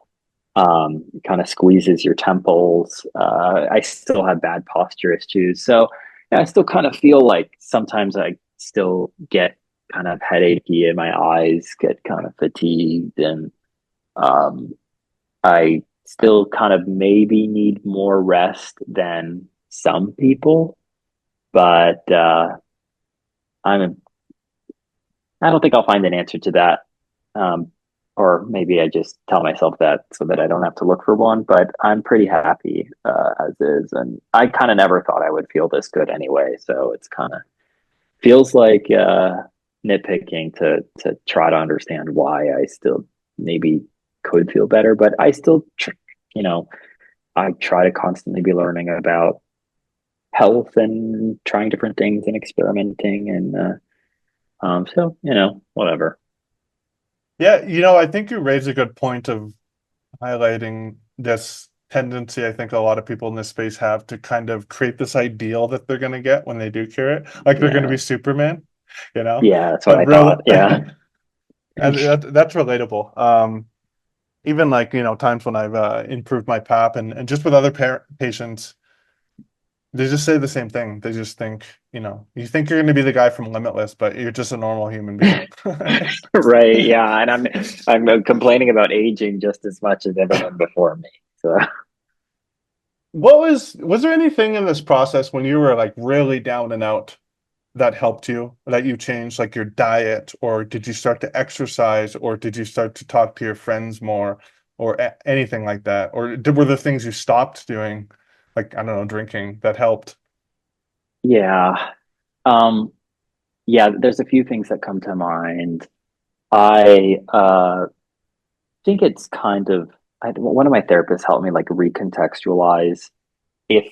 it kind of squeezes your temples. I still have bad posture issues. So yeah, I still kind of feel like sometimes I still get kind of headachy and my eyes get kind of fatigued, and um, I still kind of maybe need more rest than some people, but I'm I don't think I'll find an answer to that. Um, or maybe I just tell myself that so that I don't have to look for one. But I'm pretty happy as is, and I kind of never thought I would feel this good anyway. So it's kind of feels like nitpicking to try to understand why I still maybe could feel better, but I still, you know, I try to constantly be learning about health and trying different things and experimenting, and so whatever. Yeah, I think you raise a good point of highlighting this tendency I think a lot of people in this space have to kind of create this ideal that they're going to get when they do cure it. Like they're going to Yeah, be Superman, you know? yeah, that's what But I real, thought. Yeah, and that's relatable. Even like, times when I've improved my PAP and just with other patients, they just say the same thing. They just think, you think you're going to be the guy from Limitless, but you're just a normal human being. right. Yeah, and I'm complaining about aging just as much as everyone before me. So Was there anything in this process when you were like really down and out that helped you, that you changed, like your diet, or did you start to exercise, or did you start to talk to your friends more, or anything like that? Or were there things you stopped doing, like, I don't know, drinking that helped? yeah, um, yeah. There's a few things that come to mind. I think it's kind of one of my therapists helped me like recontextualize if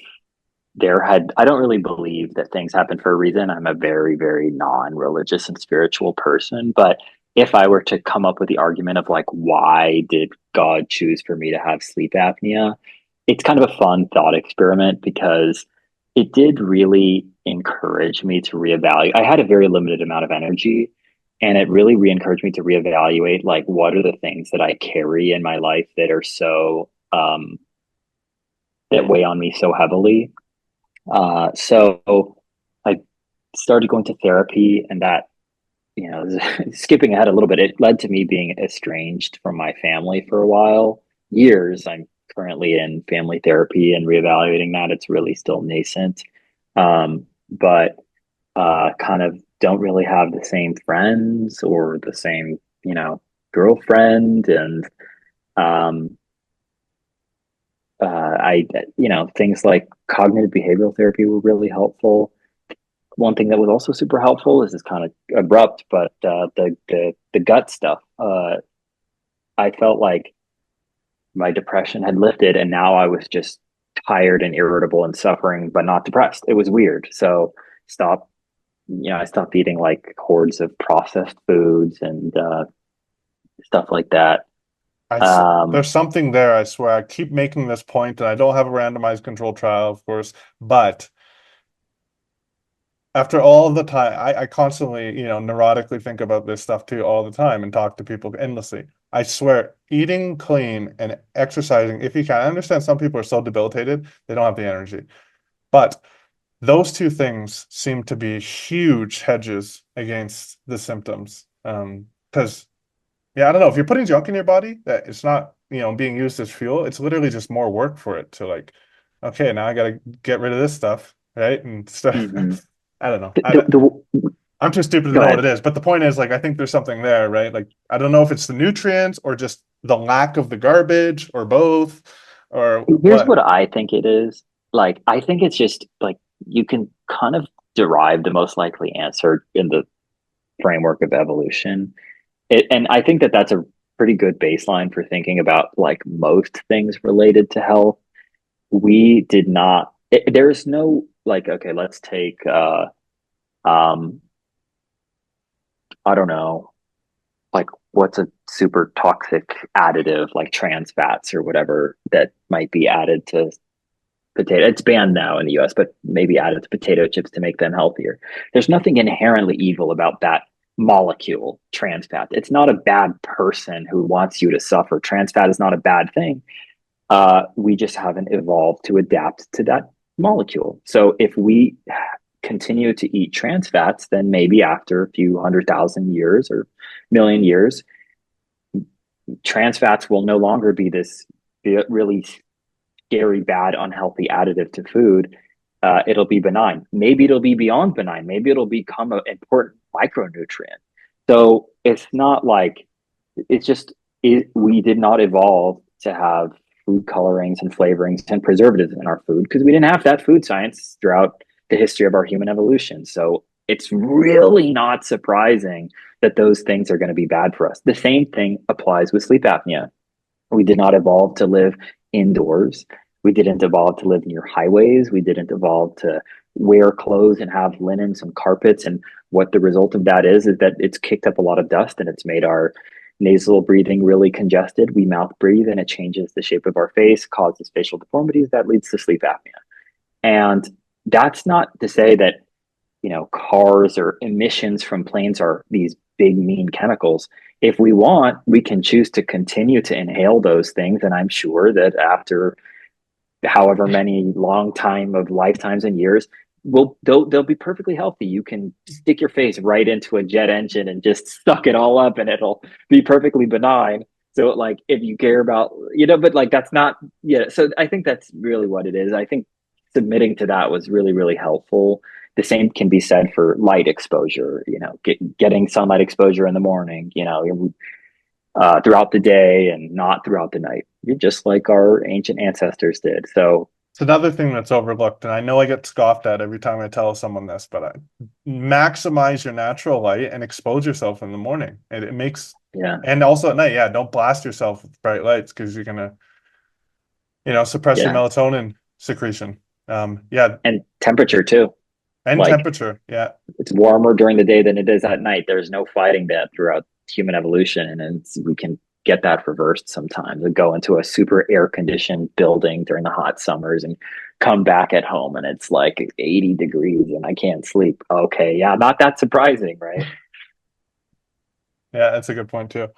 I don't really believe that things happen for a reason. I'm a very, very non-religious and spiritual person, but if I were to come up with the argument of like, why did God choose for me to have sleep apnea? It's kind of a fun thought experiment because it did really encourage me to reevaluate. I had a very limited amount of energy, and it really re-encouraged me to reevaluate like what are the things that I carry in my life that are so that weigh on me so heavily. So I started going to therapy, and that, skipping ahead a little bit, it led to me being estranged from my family for a while, years. I'm currently in family therapy and reevaluating that. It's really still nascent, but kind of don't really have the same friends or the same, girlfriend, and um, things like cognitive behavioral therapy were really helpful. One thing that was also super helpful is kind of abrupt, but the gut stuff. I felt like my depression had lifted, and now I was just tired and irritable and suffering, but not depressed. It was weird. So stop. I stopped eating like hordes of processed foods and stuff like that. There's something there, I swear. I keep making this point, and I don't have a randomized controlled trial, of course, but after all the time, I constantly, neurotically think about this stuff too all the time and talk to people endlessly. I swear, eating clean and exercising, if you can, I understand some people are so debilitated, they don't have the energy. But those two things seem to be huge hedges against the symptoms. Because because yeah, I don't know, if you're putting junk in your body that it's not, being used as fuel, it's literally just more work for it to like, okay, now I gotta get rid of this stuff, right? And stuff. Hmm. I don't know. The, I'm too stupid to go know what ahead. it is, but the point is, like, I think there's something there, right? Like, I don't know if it's the nutrients or just the lack of the garbage or both or Here's what. what I think it is. Like, I think it's just like you can kind of derive the most likely answer in the framework of evolution. And I think that that's a pretty good baseline for thinking about like most things related to health. We did not, there's no like, okay, let's take, um, I don't know, like what's a super toxic additive like trans fats or whatever that might be added to potato. It's banned now in the US, but maybe added to potato chips to make them healthier. There's nothing inherently evil about that molecule, trans fat. It's not a bad person who wants you to suffer. Trans fat is not a bad thing. We just haven't evolved to adapt to that molecule. So if we continue to eat trans fats, then maybe after a few 100,000 years or million years, trans fats will no longer be this really scary, bad, unhealthy additive to food. It'll be benign. Maybe it'll be beyond benign. Maybe it'll become an important micronutrient. So it's not like it's just we did not evolve to have food colorings and flavorings and preservatives in our food because we didn't have that food science throughout the history of our human evolution. So it's really not surprising that those things are going to be bad for us. The same thing applies with sleep apnea. We did not evolve to live indoors. We didn't evolve to live near highways. We didn't evolve to wear clothes and have linens and carpets. And what the result of that is that it's kicked up a lot of dust and it's made our nasal breathing really congested. We mouth breathe and it changes the shape of our face, causes facial deformities that leads to sleep apnea. And that's not to say that, cars or emissions from planes are these big, mean chemicals. If we want, we can choose to continue to inhale those things. And I'm sure that after however many long time of lifetimes and years, they'll be perfectly healthy. You can stick your face right into a jet engine and just suck it all up and it'll be perfectly benign. So like if you care about, but like that's not, yeah. So I think that's really what it is. I think submitting to that was really, really helpful. The same can be said for light exposure, getting sunlight exposure in the morning, throughout the day and not throughout the night. You're just like our ancient ancestors did. So It's another thing that's overlooked, and I know I get scoffed at every time I tell someone this, but maximize your natural light and expose yourself in the morning. It makes, yeah, and also at night, yeah, don't blast yourself with bright lights because you're gonna, suppress your yeah, melatonin secretion. Yeah, and temperature too. and Like temperature. Yeah, it's warmer during the day than it is at night. There's no fighting that throughout human evolution, and we can get that reversed sometimes. We go into a super air conditioned building during the hot summers and come back at home and it's like 80 degrees and I can't sleep. Okay, yeah, not that surprising, right? yeah, that's a good point too.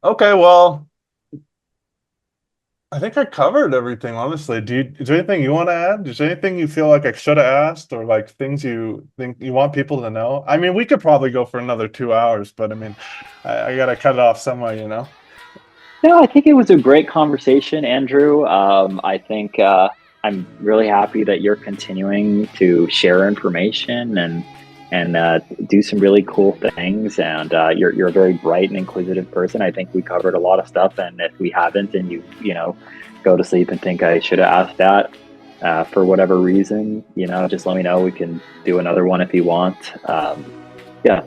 Okay, well, I think I covered everything, honestly. Is there anything you want to add? Is there anything you feel like I should have asked or like things you think you want people to know? I mean, we could probably go for another 2 hours, but I mean, I gotta cut it off somewhere. No, I think it was a great conversation, Andrew. I think I'm really happy that you're continuing to share information and do some really cool things. And you're a very bright and inquisitive person. I think we covered a lot of stuff. And if we haven't, and you go to sleep and think I should have asked that for whatever reason, just let me know. We can do another one if you want. Yeah.